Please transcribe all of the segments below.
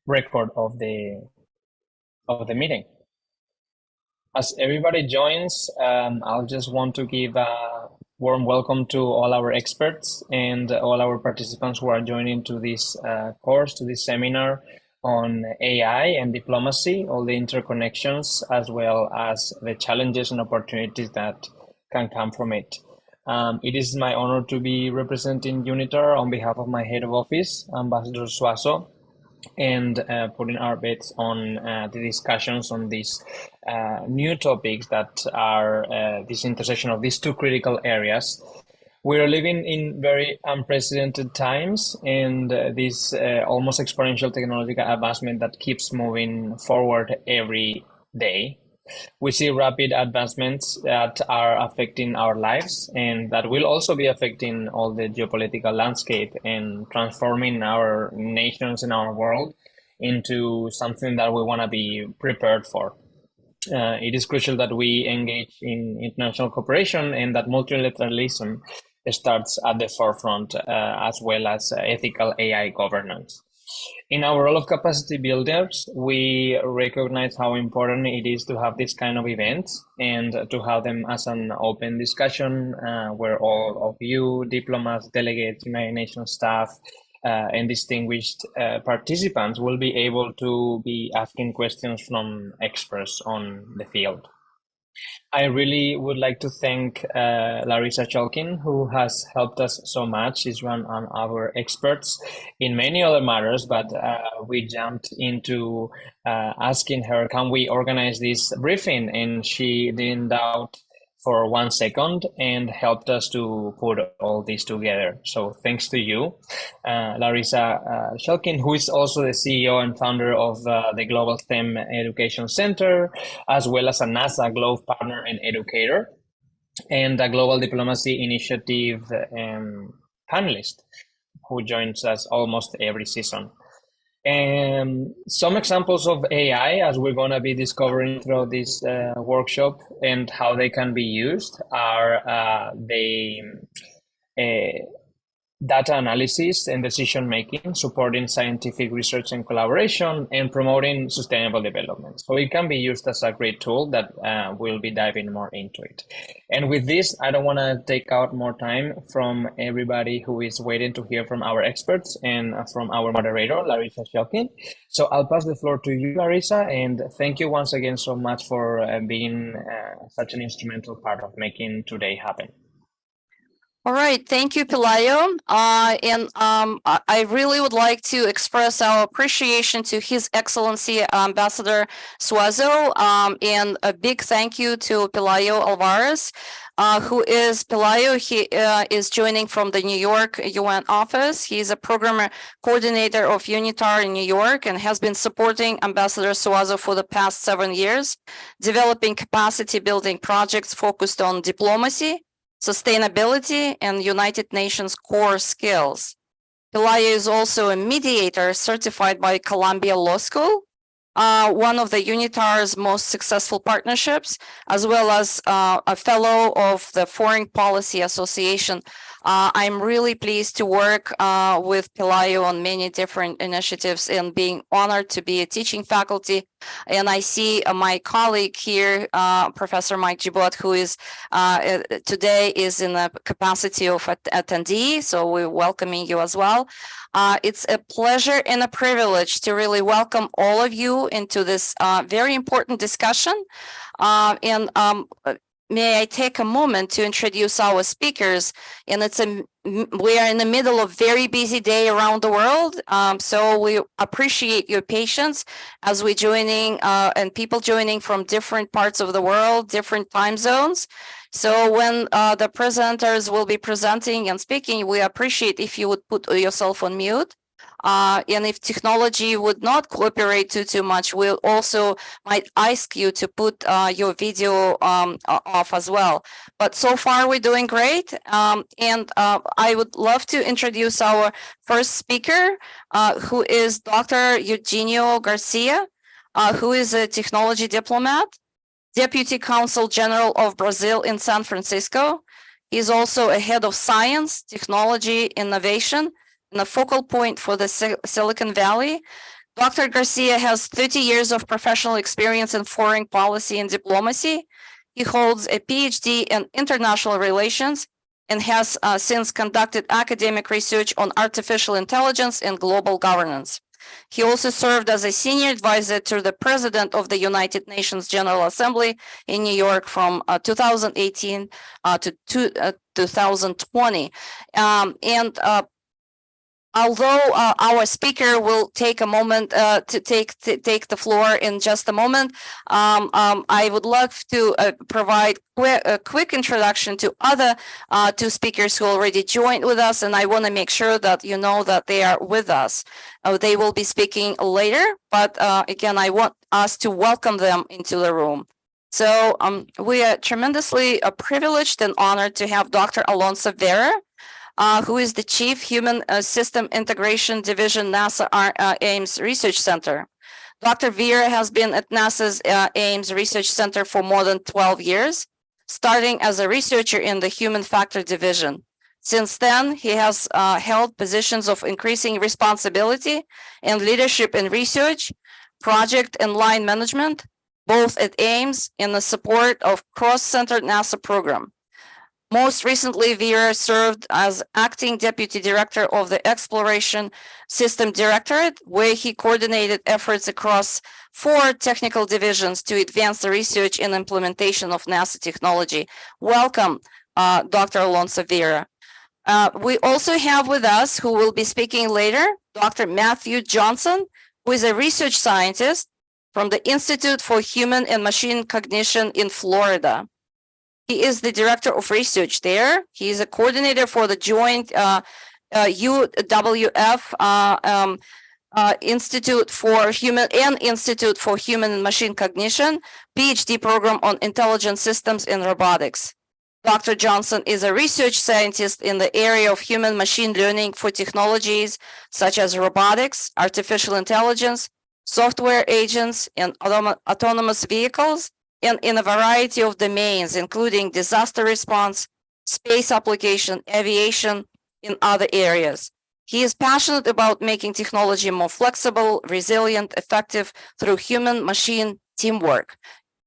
record of the meeting. As everybody joins, I'll just want to give a warm welcome to all our experts and all our participants who are joining to this course, to this seminar on AI and diplomacy, all the interconnections, as well as the challenges and opportunities that can come from it. It is my honor to be representing UNITAR on behalf of my head of office, Ambassador Suazo, and putting our bets on the discussions on these new topics that are this intersection of these two critical areas. We're living in very unprecedented times, and this almost exponential technological advancement that keeps moving forward every day. We see rapid advancements that are affecting our lives, and that will also be affecting all the geopolitical landscape and transforming our nations and our world into something that we want to be prepared for. It is crucial that we engage in international cooperation and that multilateralism starts at the forefront, as well as ethical AI governance. In our role of capacity builders, we recognize how important it is to have this kind of events and to have them as an open discussion where all of you, diplomats, delegates, United Nations staff, and distinguished participants will be able to be asking questions from experts on the field. I really would like to thank Larissa Chalkin, who has helped us so much. She's one of our experts in many other matters, but we jumped into asking her, can we organize this briefing? And she didn't doubt for 1 second and helped us to put all this together. So thanks to you, Larissa Chalkin, who is also the CEO and founder of the Global STEM Education Center, as well as a NASA Global Partner and Educator, and a Global Diplomacy Initiative panelist who joins us almost every season. And some examples of AI, as we're going to be discovering throughout this workshop, and how they can be used are data analysis and decision making, supporting scientific research and collaboration, and promoting sustainable development. So it can be used as a great tool that we'll be diving more into it. And with this, I don't want to take out more time from everybody who is waiting to hear from our experts and from our moderator, Larissa Chalkin. So I'll pass the floor to you, Larissa, and thank you once again so much for being such an instrumental part of making today happen. All right, thank you, Pelayo. I really would like to express our appreciation to His Excellency Ambassador Suazo, and a big thank you to Pelayo Alvarez, who is Pelayo. He is joining from the New York UN office. He's a program coordinator of UNITAR in New York and has been supporting Ambassador Suazo for the past 7 years, developing capacity building projects focused on diplomacy, sustainability, and United Nations core skills. Pelayo is also a mediator certified by Columbia Law School, one of the UNITAR's most successful partnerships, as well as a fellow of the Foreign Policy Association. I'm really pleased to work with Pelayo on many different initiatives and being honored to be a teaching faculty. And I see my colleague here, Professor Mike Gibot, who is today is in the capacity of attendee. So we're welcoming you as well. It's a pleasure and a privilege to really welcome all of you into this very important discussion. May I take a moment to introduce our speakers? And we are in the middle of a very busy day around the world. So we appreciate your patience as we're joining and people joining from different parts of the world, different time zones. So when the presenters will be presenting and speaking, we appreciate if you would put yourself on mute. And if technology would not cooperate too much, we'll also might ask you to put your video off as well. But so far we're doing great. And I would love to introduce our first speaker, who is Dr. Eugenio Garcia, who is a technology diplomat, Deputy Consul General of Brazil in San Francisco. He's also a head of science, technology, innovation, and a focal point for the Silicon Valley. Dr. Garcia has 30 years of professional experience in foreign policy and diplomacy. He holds a PhD in international relations and has since conducted academic research on artificial intelligence and global governance. He also served as a senior advisor to the President of the United Nations General Assembly in New York from 2018 to 2020. Although our speaker will take a moment to take the floor in just a moment, I would love to provide a quick introduction to other two speakers who already joined with us, and I want to make sure that you know that they are with us. They will be speaking later, but again, I want us to welcome them into the room. So we are tremendously privileged and honored to have Dr. Alonso Vera, who is the Chief Human System Integration Division, NASA Ames Research Center. Dr. Vera has been at NASA's Ames Research Center for more than 12 years, starting as a researcher in the Human Factor Division. Since then, he has held positions of increasing responsibility and leadership in research, project and line management, both at Ames and the support of cross-centered NASA program. Most recently, Vera served as acting deputy director of the Exploration System Directorate, where he coordinated efforts across 4 technical divisions to advance the research and implementation of NASA technology. Welcome, Dr. Alonso Vera. We also have with us, who will be speaking later, Dr. Matthew Johnson, who is a research scientist from the Institute for Human and Machine Cognition in Florida. He is the director of research there. He is a coordinator for the joint UWF Institute for Human and Machine Cognition PhD program on intelligent systems and robotics. Dr. Johnson is a research scientist in the area of human machine learning for technologies such as robotics, artificial intelligence, software agents, and autonomous vehicles, and in a variety of domains, including disaster response, space application, aviation, and other areas. He is passionate about making technology more flexible, resilient, effective through human-machine teamwork.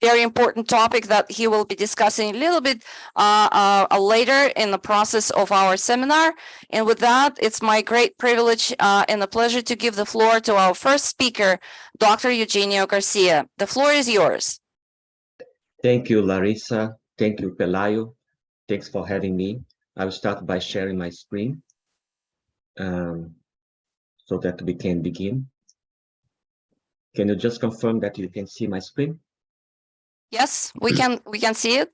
Very important topic that he will be discussing a little bit later in the process of our seminar. And with that, it's my great privilege and a pleasure to give the floor to our first speaker, Dr. Eugenio Garcia. The floor is yours. Thank you, Larissa. Thank you, Pelayo. Thanks for having me. I will start by sharing my screen so that we can begin. Can you just confirm that you can see my screen? Yes, we can see it.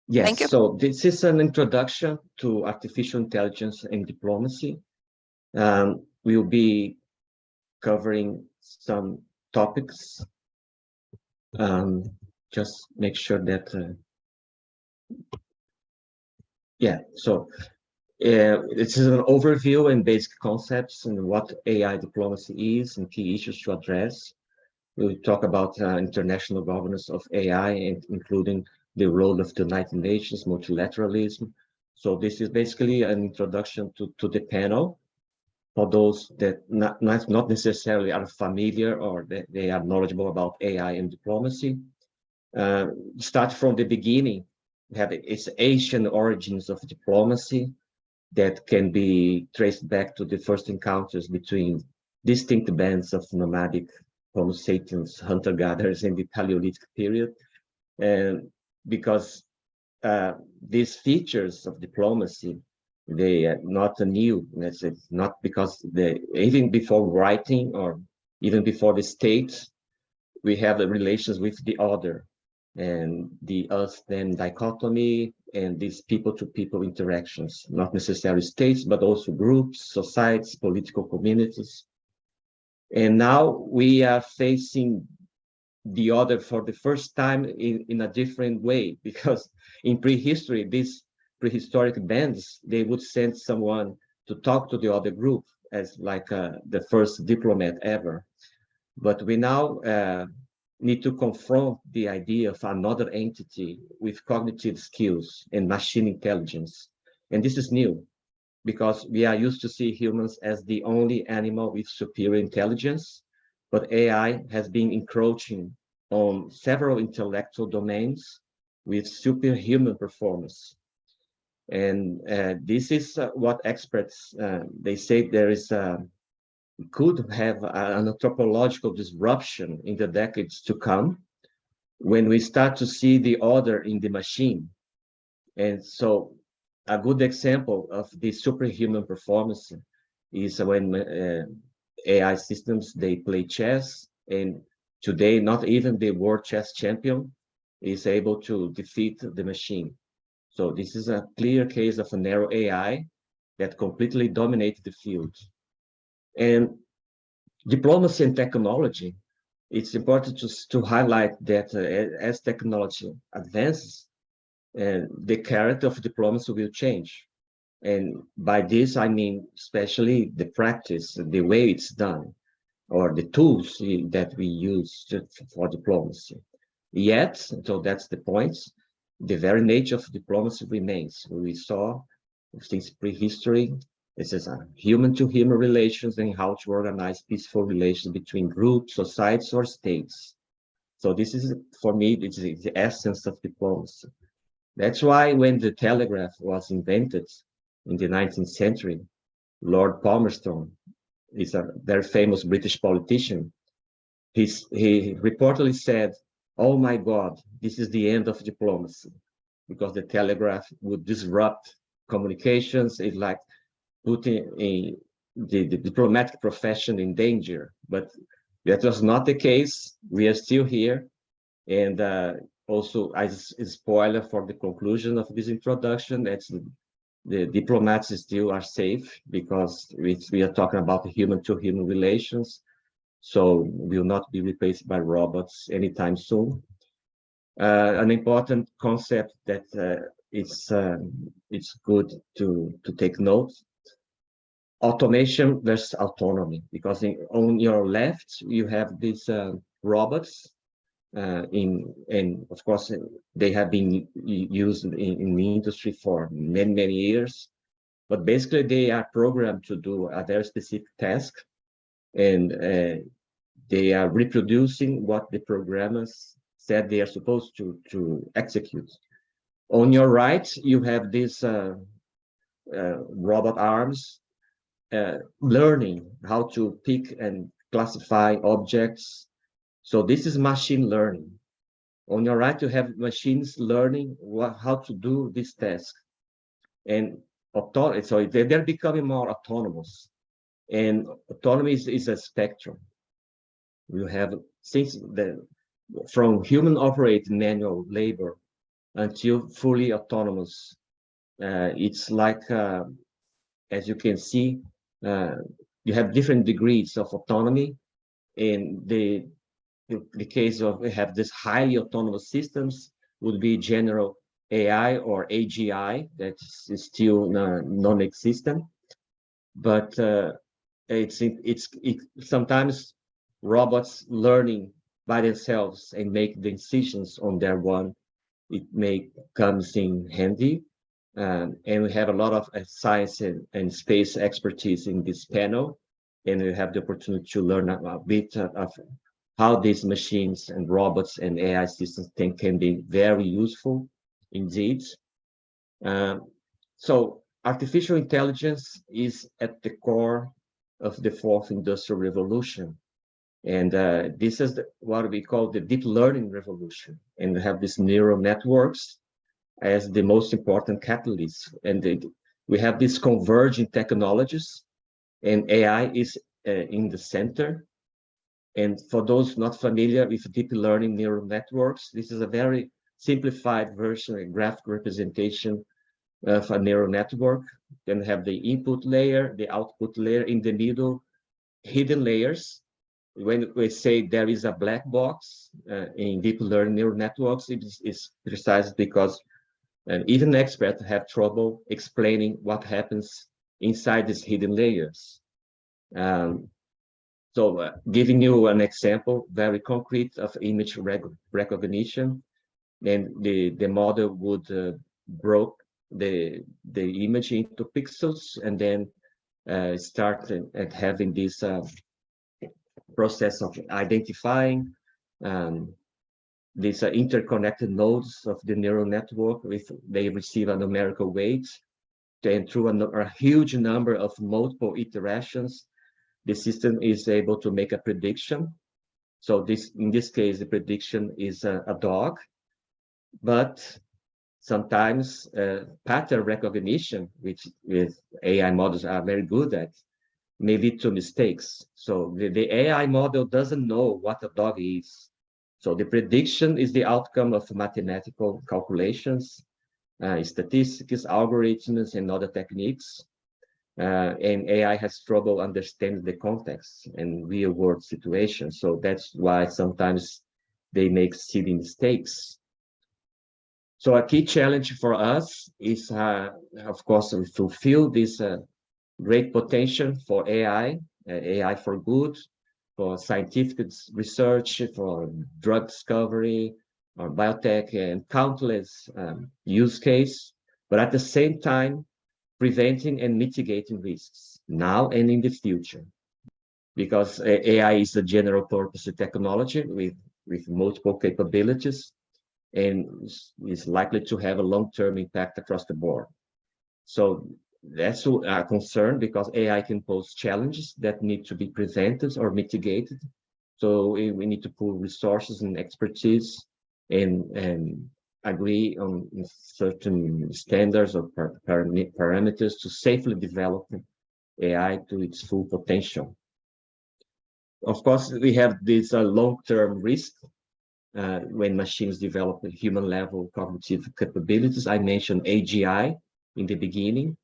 Yes, Thank you. So this is an introduction to artificial intelligence and diplomacy. We'll be covering some topics. Just make sure that, this is an overview and basic concepts and what AI diplomacy is and key issues to address. We'll talk about international governance of AI, and including the role of the United Nations, multilateralism. So this is basically an introduction to the panel for those that not necessarily are familiar or that they are knowledgeable about AI and diplomacy. Start from the beginning. We have its ancient origins of diplomacy that can be traced back to the first encounters between distinct bands of nomadic Homo sapiens, hunter-gatherers in the Paleolithic period. And because these features of diplomacy, they are not new. It's not because even before writing or even before the state, we have the relations with the other and the us-them dichotomy and these people-to-people interactions, not necessarily states, but also groups, societies, political communities. And now we are facing the other for the first time in a different way, because in prehistory, these prehistoric bands, they would send someone to talk to the other group as like the first diplomat ever. But we now need to confront the idea of another entity with cognitive skills and machine intelligence. And this is new, because we are used to see humans as the only animal with superior intelligence, but AI has been encroaching on several intellectual domains with superhuman performance. And this is what experts, they say there is could have an anthropological disruption in the decades to come when we start to see the order in the machine. And so a good example of this superhuman performance is when AI systems, they play chess, and today not even the world chess champion is able to defeat the machine. So this is a clear case of a narrow AI that completely dominated the field. And diplomacy and technology, it's important to highlight that as technology advances, the character of diplomacy will change. And by this, I mean, especially the practice, the way it's done, or the tools that we use for diplomacy. Yet, so that's the point, the very nature of diplomacy remains. We saw since prehistory, this is a human-to-human relations and how to organize peaceful relations between groups, societies, or states. So this is, for me, it's the essence of diplomacy. That's why when the telegraph was invented in the 19th century, Lord Palmerston is a very famous British politician. He reportedly said, "Oh my God, this is the end of diplomacy," because the telegraph would disrupt communications. It's like putting the diplomatic profession in danger. But that was not the case. We are still here. And also, as a spoiler for the conclusion of this introduction, that's the diplomats still are safe because we are talking about human-to-human relations. So will not be replaced by robots anytime soon. An important concept that it's good to take note: automation versus autonomy. Because on your left you have these robots, and of course they have been used in the industry for many years, but basically they are programmed to do a very specific task, and they are reproducing what the programmers said they are supposed to execute. On your right, you have these robot arms learning how to pick and classify objects. So this is machine learning. On your right, you have machines learning how to do this task. And so they're becoming more autonomous. And autonomy is a spectrum. You have from human operated manual labor until fully autonomous. It's like, as you can see, you have different degrees of autonomy. In the case of we have this highly autonomous systems would be general AI or AGI, that is still non-existent. But it's sometimes robots learning by themselves and make decisions on their own. It comes in handy. And we have a lot of science and space expertise in this panel. And we have the opportunity to learn a bit of how these machines and robots and AI systems can be very useful indeed. So artificial intelligence is at the core of the fourth industrial revolution. And this is what we call the deep learning revolution. And we have these neural networks as the most important catalyst. And we have these converging technologies, and AI is in the center. And for those not familiar with deep learning neural networks, this is a very simplified version, a graphic representation of a neural network. Then have the input layer, the output layer, in the middle, hidden layers. When we say there is a black box in deep learning neural networks, it is precisely because even experts have trouble explaining what happens inside these hidden layers. So giving you an example, very concrete, of image recognition, then the model would broke the image into pixels and then start at having this process of identifying these interconnected nodes of the neural network. They receive a numerical weight, and through a huge number of multiple iterations, the system is able to make a prediction. So in this case, the prediction is a dog, but sometimes pattern recognition, which with AI models are very good at, may lead to mistakes. So the AI model doesn't know what a dog is. So the prediction is the outcome of mathematical calculations, statistics, algorithms, and other techniques. And AI has trouble understanding the context and real world situations. So that's why sometimes they make silly mistakes. So a key challenge for us is, of course, to fulfill this great potential for AI, AI for good, for scientific research, for drug discovery, or biotech, and countless use cases, but at the same time, preventing and mitigating risks now and in the future. Because AI is a general purpose technology with multiple capabilities, and is likely to have a long-term impact across the board. So that's a concern, because AI can pose challenges that need to be prevented or mitigated. So we need to pool resources and expertise and agree on certain standards or parameters to safely develop AI to its full potential. Of course, we have this long-term risk when machines develop human-level cognitive capabilities. I mentioned AGI in the beginning,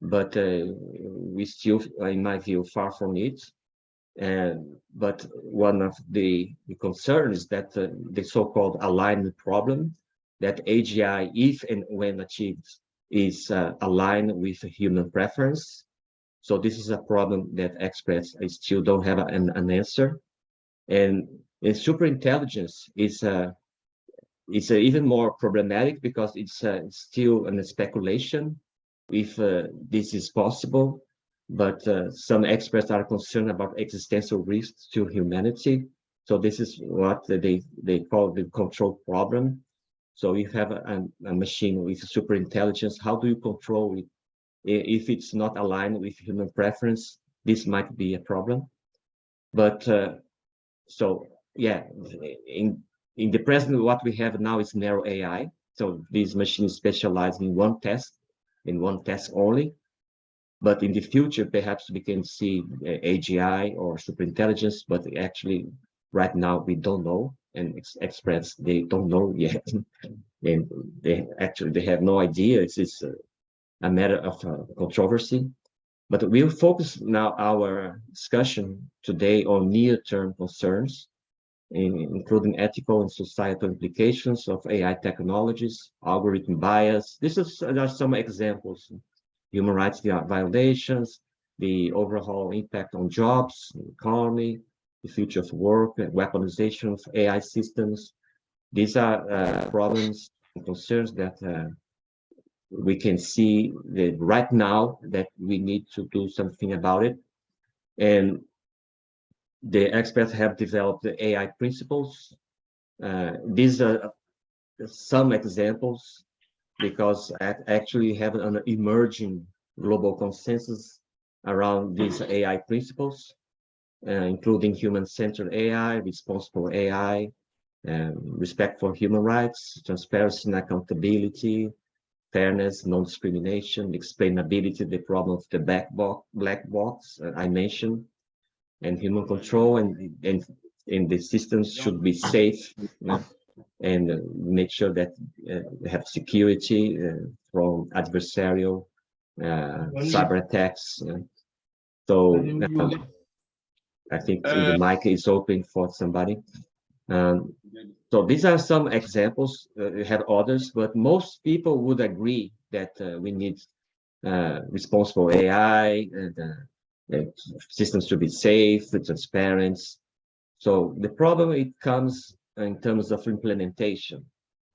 but we still, in my view, far from it. But one of the concerns is that the so-called alignment problem, that AGI, if and when achieved, is aligned with human preference. So this is a problem that experts still don't have an answer. And superintelligence is even more problematic, because it's still a speculation if this is possible. But some experts are concerned about existential risks to humanity. So this is what they call the control problem. So you have a machine with superintelligence. How do you control it? If it's not aligned with human preference, this might be a problem. But so yeah, in the present, what we have now is narrow AI. So these machines specialize in one task only. But in the future, perhaps we can see AGI or superintelligence, but actually right now we don't know, and experts, they don't know yet. And they have no idea. It's a matter of controversy. But we'll focus now our discussion today on near-term concerns, including ethical and societal implications of AI technologies, algorithm bias. There are some examples: human rights violations, the overall impact on jobs, economy, the future of work, weaponization of AI systems. These are problems and concerns that we can see that right now that we need to do something about it. And the experts have developed the AI principles. These are some examples, because actually have an emerging global consensus around these AI principles, including human-centered AI, responsible AI, respect for human rights, transparency and accountability, fairness, non-discrimination, explainability, the problem of the black box I mentioned, and human control, and the systems should be safe, and make sure that they have security from adversarial cyber attacks. So I think the mic is open for somebody. So these are some examples. We have others, but most people would agree that we need responsible AI, and systems to be safe, transparent. So the problem, it comes in terms of implementation.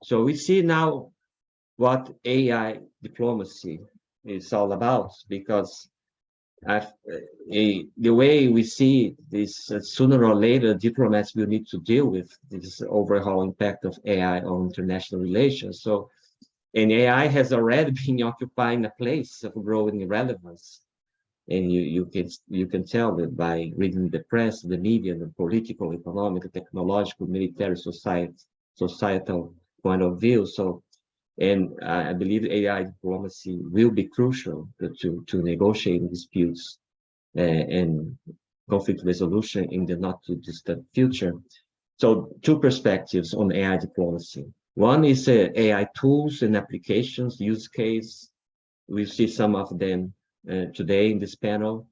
So we see now what AI diplomacy is all about, because the way we see this, sooner or later, diplomats will need to deal with this overall impact of AI on international relations. So, and AI has already been occupying a place of growing relevance. And you can tell that by reading the press, the media, the political, economic, technological, military, societal point of view. So, and I believe AI diplomacy will be crucial to negotiate disputes and conflict resolution in the not too distant future. So, two perspectives on AI diplomacy. One is AI tools and applications, use case. We see some of them today in this panel,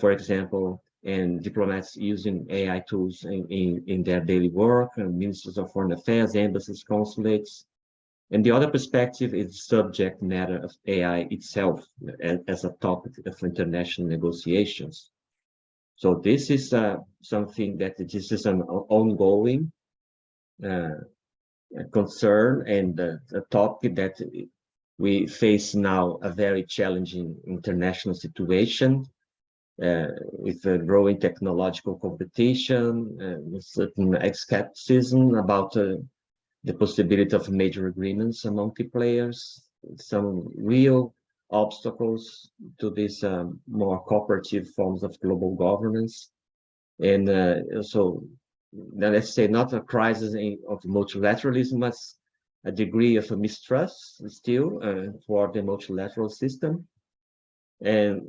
for example, and diplomats using AI tools in their daily work, ministers of foreign affairs, embassies, consulates. And the other perspective is subject matter of AI itself as a topic of international negotiations. So this is something that this is an ongoing concern and a topic that we face now a very challenging international situation with a growing technological competition, with certain skepticism about the possibility of major agreements among key players, some real obstacles to these more cooperative forms of global governance. And so, now let's say not a crisis of multilateralism, but a degree of a mistrust still for the multilateral system. And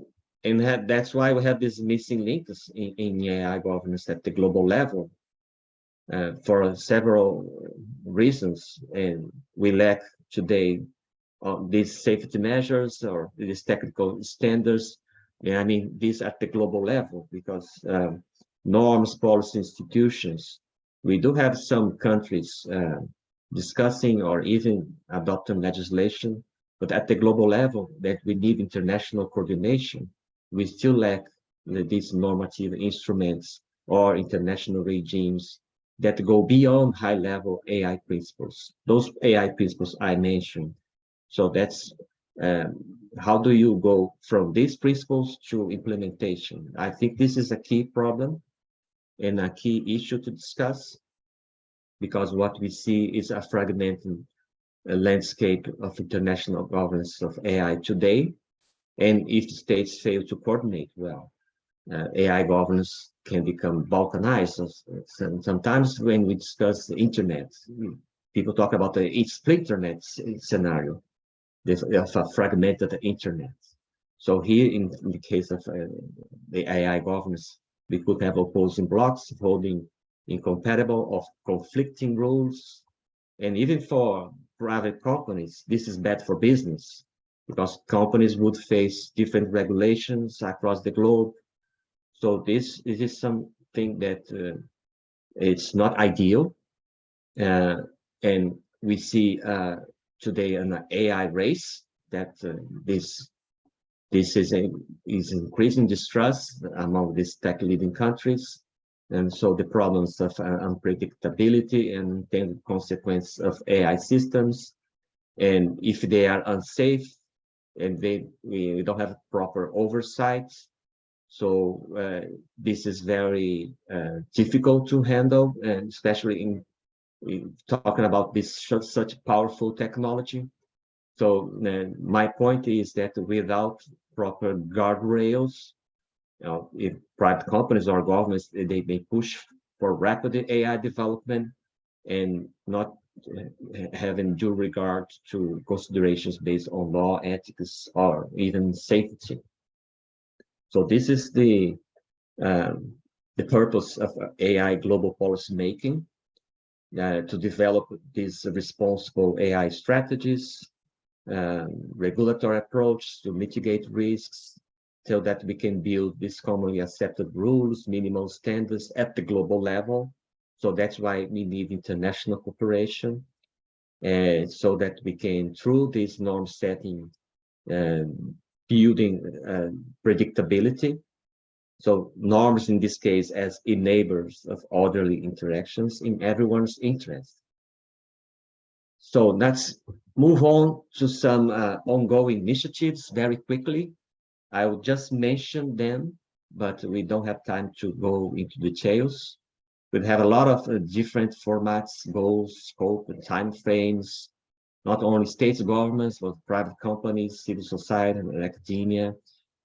that's why we have these missing links in AI governance at the global level for several reasons. And we lack today these safety measures or these technical standards. Yeah, I mean, these at the global level, because norms, policy, institutions, we do have some countries discussing or even adopting legislation, but at the global level that we need international coordination, we still lack these normative instruments or international regimes that go beyond high-level AI principles. Those AI principles I mentioned. So that's how do you go from these principles to implementation? I think this is a key problem and a key issue to discuss, because what we see is a fragmented landscape of international governance of AI today. And if states fail to coordinate well, AI governance can become balkanized. Sometimes when we discuss the internet, people talk about the split internet scenario of a fragmented internet. So here, in the case of the AI governance, we could have opposing blocks holding incompatible or conflicting rules. And even for private companies, this is bad for business, because companies would face different regulations across the globe. So this is something that it's not ideal. And we see today an AI race that this is increasing distrust among these tech leading countries. And so the problems of unpredictability and then consequence of AI systems, and if they are unsafe and we don't have proper oversight, so this is very difficult to handle, and especially in talking about this such powerful technology. So my point is that without proper guardrails, if private companies or governments, they may push for rapid AI development and not having due regard to considerations based on law, ethics, or even safety. So this is the purpose of AI global policy making, to develop these responsible AI strategies, regulatory approach to mitigate risks, so that we can build these commonly accepted rules, minimal standards at the global level. So that's why we need international cooperation, so that we can, through this norm setting, building predictability. So norms in this case as enablers of orderly interactions in everyone's interest. So let's move on to some ongoing initiatives very quickly. I will just mention them, but we don't have time to go into details. We have a lot of different formats, goals, scope, and timeframes, not only state governments, but private companies, civil society, and academia.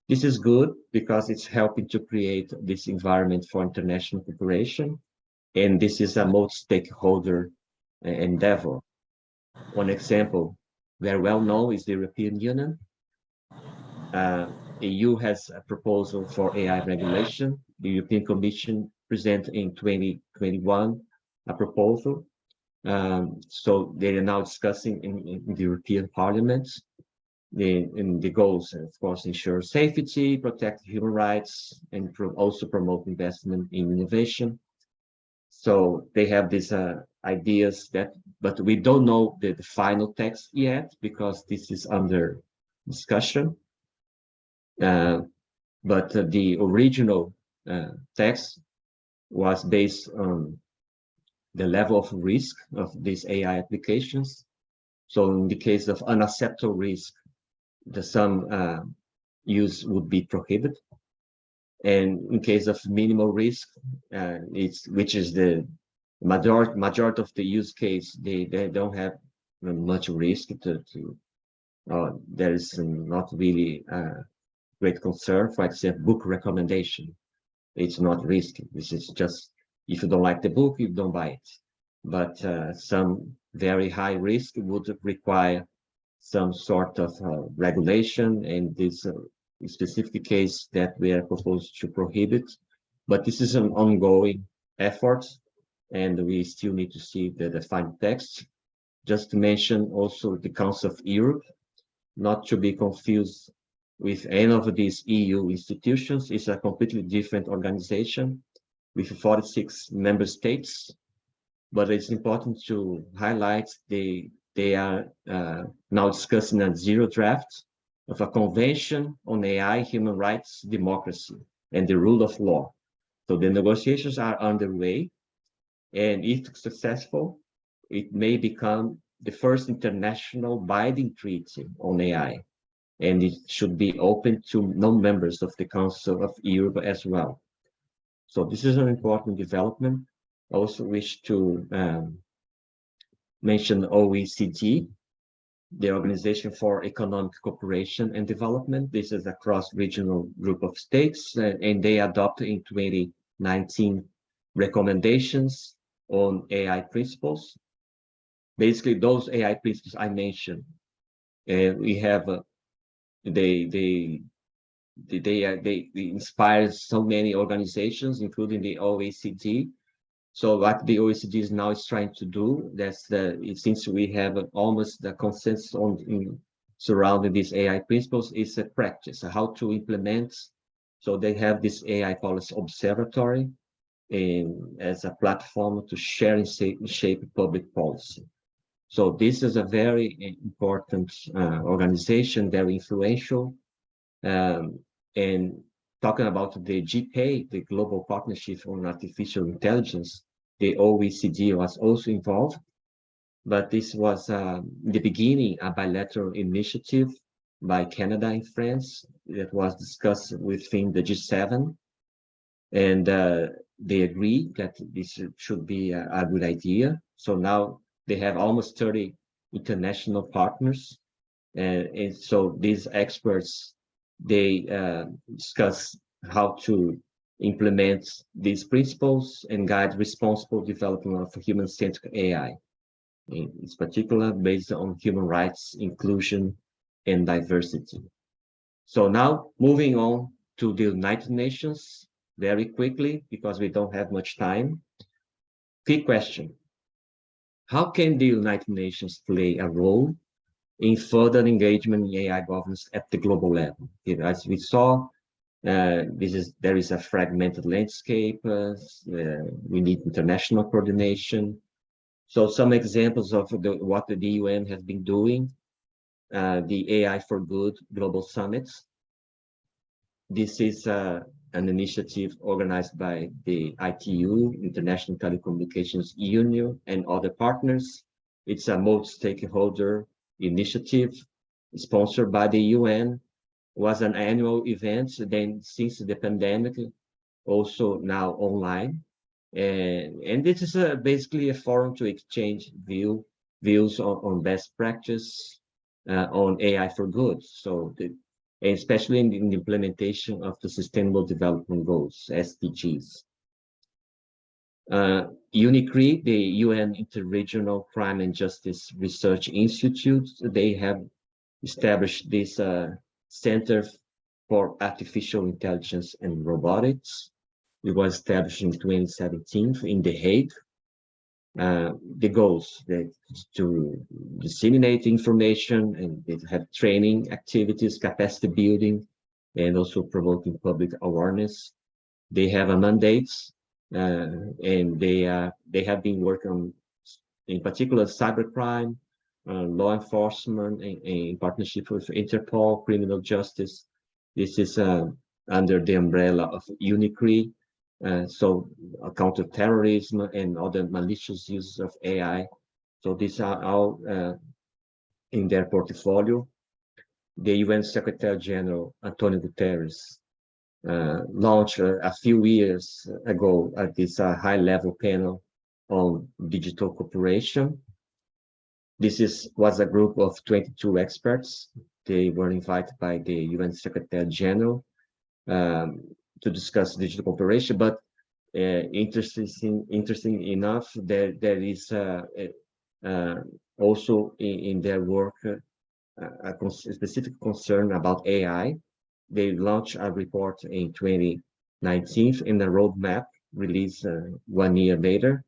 This is good because it's helping to create this environment for international cooperation. And this is a multi-stakeholder endeavor. One example, very well known, is the European Union. EU has a proposal for AI regulation. The European Commission presented in 2021 a proposal. So they are now discussing in the European Parliament. The goals, of course, ensure safety, protect human rights, and also promote investment in innovation. So they have these ideas but we don't know the final text yet because this is under discussion. But the original text was based on the level of risk of these AI applications. So in the case of unacceptable risk, some use would be prohibited. And in case of minimal risk, which is the majority of the use case, they don't have much risk there is not really great concern. For example, book recommendation, it's not risky. This is just, if you don't like the book, you don't buy it. But some very high risk would require some sort of regulation, and this specific case that we are proposed to prohibit. But this is an ongoing effort, and we still need to see the final text. Just to mention also the Council of Europe, not to be confused with any of these EU institutions. It's a completely different organization with 46 member states, but it's important to highlight they are now discussing a zero draft of a convention on AI, human rights, democracy, and the rule of law. So the negotiations are underway, and if successful, it may become the first international binding treaty on AI, and it should be open to non-members of the Council of Europe as well. So this is an important development. I also wish to mention OECD, the Organization for Economic Cooperation and Development. This is a cross-regional group of states, and they adopted in 2019 recommendations on AI principles. Basically, those AI principles I mentioned, we have they inspire so many organizations, including the OECD. So what the OECD is now trying to do, since we have almost the consensus surrounding these AI principles, is a practice, how to implement. So they have this AI policy observatory as a platform to share and shape public policy. So this is a very important organization, very influential. And talking about the GPA, the Global Partnership on Artificial Intelligence, the OECD was also involved, but this was in the beginning a bilateral initiative by Canada and France that was discussed within the G7, and they agree that this should be a good idea. So now they have almost 30 international partners, and so these experts, they discuss how to implement these principles and guide responsible development of human-centric AI, in particular based on human rights, inclusion, and diversity. So now moving on to the United Nations very quickly, because we don't have much time. Key question: how can the United Nations play a role in further engagement in AI governance at the global level? As we saw, there is a fragmented landscape. We need international coordination. So some examples of what the UN has been doing: the AI for Good Global Summit. This is an initiative organized by the ITU, International Telecommunications Union, and other partners. It's a multi-stakeholder initiative sponsored by the UN, was an annual event. Then since the pandemic, also now online. And this is basically a forum to exchange views on best practice on AI for good. So and especially in the implementation of the Sustainable Development Goals, SDGs. UNICRI, the UN Interregional Crime and Justice Research Institute, they have established this Center for Artificial Intelligence and Robotics. It was established in 2017 in The Hague. The goals to disseminate information, and they have training activities, capacity building, and also promoting public awareness. They have a mandate, and they have been working on, in particular, cybercrime, law enforcement, in partnership with Interpol, criminal justice. This is under the umbrella of UNICRI. So counterterrorism and other malicious uses of AI. So these are all in their portfolio. The UN Secretary General, Antonio Guterres, launched a few years ago at this high-level panel on digital cooperation. This was a group of 22 experts. They were invited by the UN Secretary General to discuss digital cooperation, but interesting enough, there is also in their work a specific concern about AI. They launched a report in 2019 in a roadmap released 1 year later.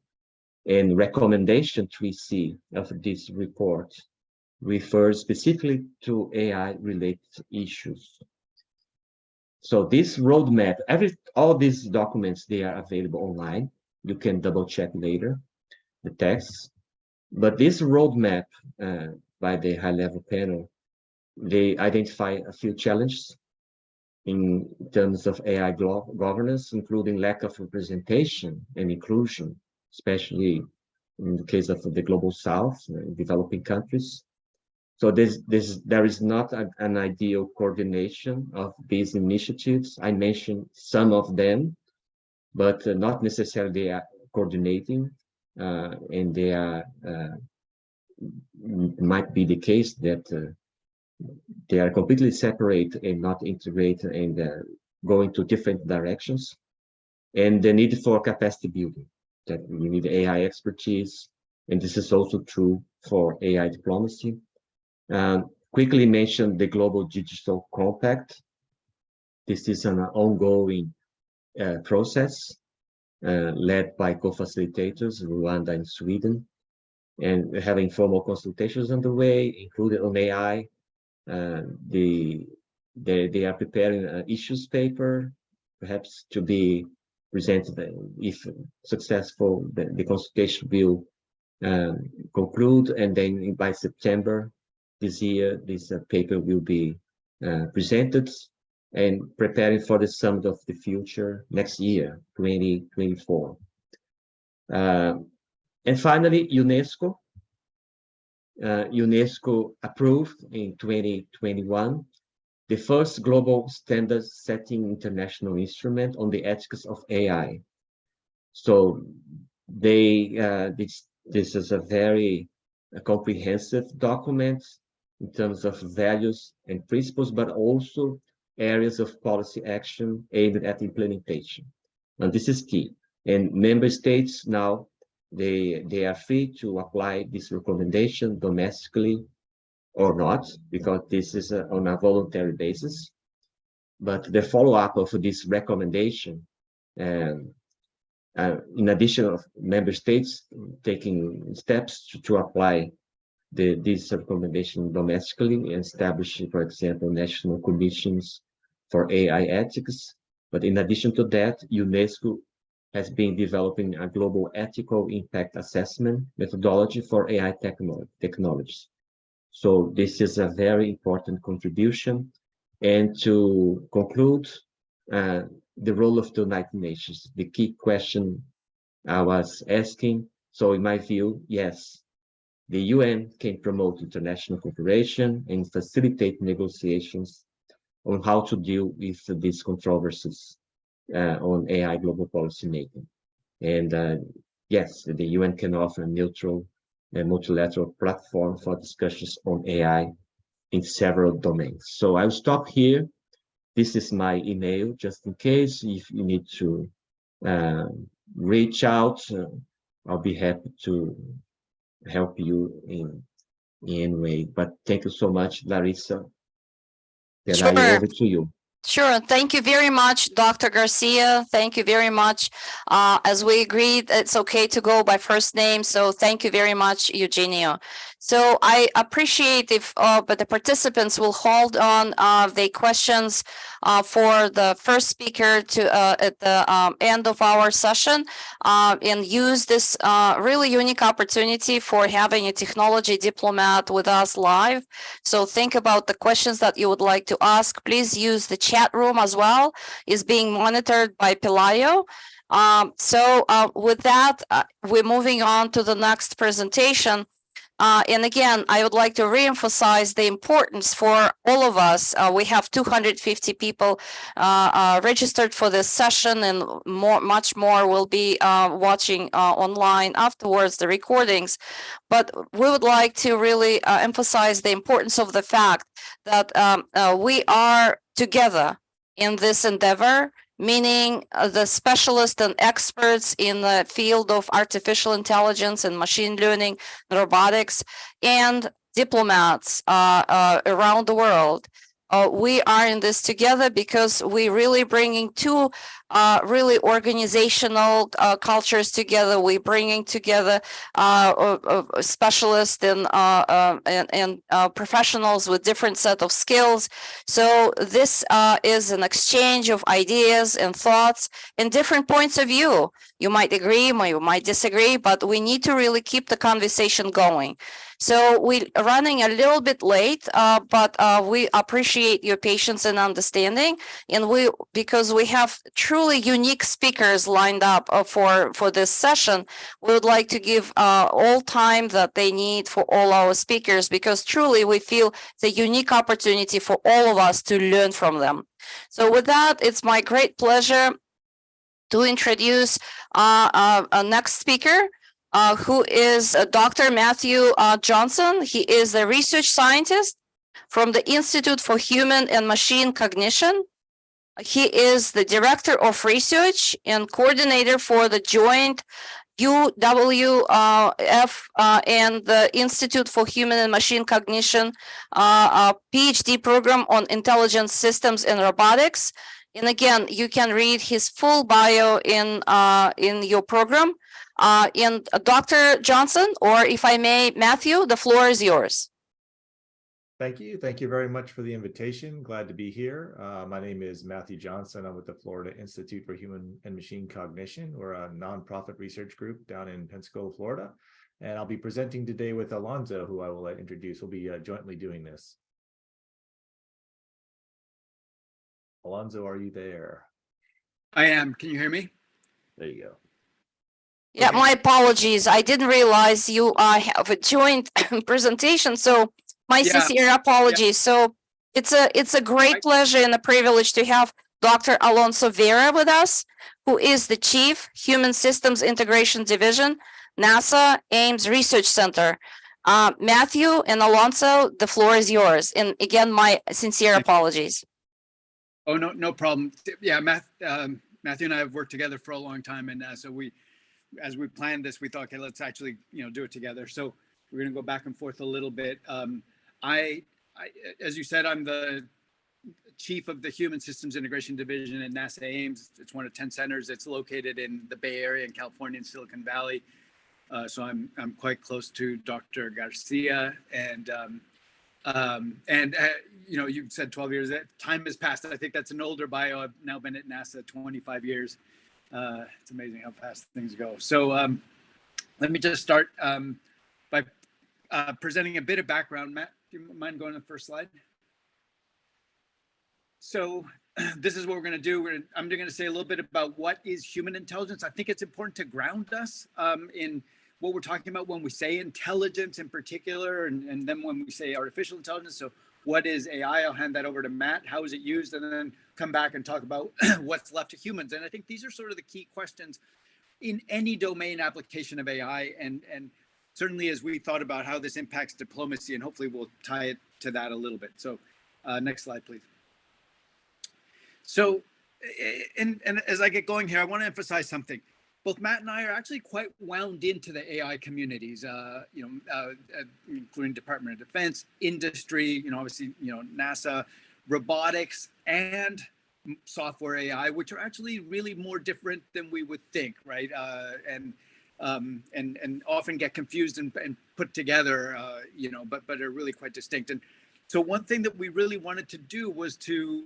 And recommendation 3C of this report refers specifically to AI-related issues. So this roadmap, all these documents, they are available online. You can double check later the text. But this roadmap by the high-level panel, they identify a few challenges in terms of AI governance, including lack of representation and inclusion, especially in the case of the global south, developing countries. So there is not an ideal coordination of these initiatives. I mentioned some of them, but not necessarily they are coordinating, and they are might be the case that they are completely separate and not integrated and going to different directions. And the need for capacity building, that we need AI expertise, and this is also true for AI diplomacy. Quickly mention the Global Digital Compact. This is an ongoing process led by co-facilitators, Rwanda and Sweden, and having formal consultations underway, including on AI. They are preparing an issues paper, perhaps to be presented if successful. The consultation will conclude, and then by September this year, this paper will be presented, and preparing for the Summit of the Future next year, 2024. And finally, UNESCO. UNESCO approved in 2021 the first global standard-setting international instrument on the ethics of AI. So this is a very comprehensive document in terms of values and principles, but also areas of policy action aimed at implementation. And this is key. And member states now, they are free to apply this recommendation domestically or not, because this is on a voluntary basis. But the follow-up of this recommendation, in addition of member states taking steps to apply this recommendation domestically and establish, for example, national commissions for AI ethics. But in addition to that, UNESCO has been developing a global ethical impact assessment methodology for AI technologies. So this is a very important contribution. And to conclude, the role of the United Nations, the key question I was asking. So in my view, yes, the UN can promote international cooperation and facilitate negotiations on how to deal with these controversies on AI global policy making. And yes, the UN can offer a neutral and multilateral platform for discussions on AI in several domains. So I'll stop here. This is my email, just in case if you need to uh, reach out. I'll be happy to help you in any way. But thank you so much, Larissa. Then I Sure. over to you. Sure. Thank you very much, Dr. Garcia. Thank you very much. As we agreed, it's okay to go by first name. So thank you very much, Eugenio. So I appreciate if but the participants will hold on the questions for the first speaker to at the end of our session and use this really unique opportunity for having a technology diplomat with us live. So think about the questions that you would like to ask. Please use the chat room as well. Is being monitored by Pelayo. With that, we're moving on to the next presentation. And again, I would like to reemphasize the importance for all of us. We have 250 people registered for this session, and much more will be watching online afterwards, the recordings. But we would like to really emphasize the importance of the fact that we are together in this endeavor, meaning the specialists and experts in the field of artificial intelligence and machine learning, robotics, and diplomats around the world. We are in this together because we really bringing two really organizational cultures together. We're bringing together specialists and professionals with different set of skills. So this is an exchange of ideas and thoughts and different points of view. You might agree, or you might disagree, but we need to really keep the conversation going. So we're running a little bit late, but we appreciate your patience and understanding. And because we have truly unique speakers lined up for this session, we would like to give all time that they need for all our speakers, because truly we feel it's a unique opportunity for all of us to learn from them. So with that, it's my great pleasure to introduce our next speaker, who is Dr. Matthew Johnson. He is a research scientist from the Institute for Human and Machine Cognition. He is the Director of Research and Coordinator for the joint UWF and the Institute for Human and Machine Cognition PhD program on intelligent systems and robotics. And again, you can read his full bio in your program. And Dr. Johnson, or if I may, Matthew, the floor is yours. Thank you. Thank you very much for the invitation. Glad to be here. My name is Matthew Johnson. I'm with the Florida Institute for Human and Machine Cognition. We're a nonprofit research group down in Pensacola, Florida. And I'll be presenting today with Alonso, who I will introduce. We'll be jointly doing this. Alonso, are you there? I am. Can you hear me? There you go. Yeah, Okay. my apologies. I didn't realize you have a joint presentation. So my sincere apologies. So it's a great pleasure and a privilege to have Dr. Alonso Vera with us, who is the Chief Human Systems Integration Division, NASA Ames Research Center. Matthew and Alonso, the floor is yours. And again, my sincere apologies. Oh, no problem. Yeah, Matthew and I have worked together for a long time, and so as we planned this, we thought, okay, let's actually do it together. So we're going to go back and forth a little bit. I as you said, I'm the chief of the Human Systems Integration Division at NASA Ames. It's one of 10 centers. It's located in the Bay Area in California, in Silicon Valley. So I'm quite close to Dr. Garcia, and you said 12 years. Time has passed. I think that's an older bio. I've now been at NASA 25 years. It's amazing how fast things go. So let me just start by presenting a bit of background. Matt, do you mind going to the first slide? So this is what we're going to do. I'm going to say a little bit about what is human intelligence. I think it's important to ground us in what we're talking about when we say intelligence in particular, and then when we say artificial intelligence. So what is AI? I'll hand that over to Matt. How is it used? And then come back and talk about what's left to humans. And I think these are sort of the key questions in any domain application of AI. And certainly as we thought about how this impacts diplomacy, and hopefully we'll tie it to that a little bit. So next slide, please. So, and as I get going here, I want to emphasize something. Both Matt and I are actually quite wound into the AI communities, including Department of Defense, industry, obviously, NASA, robotics, and software AI, which are actually really more different than we would think, right? And often get confused and put together, but are really quite distinct. And so one thing that we really wanted to do was to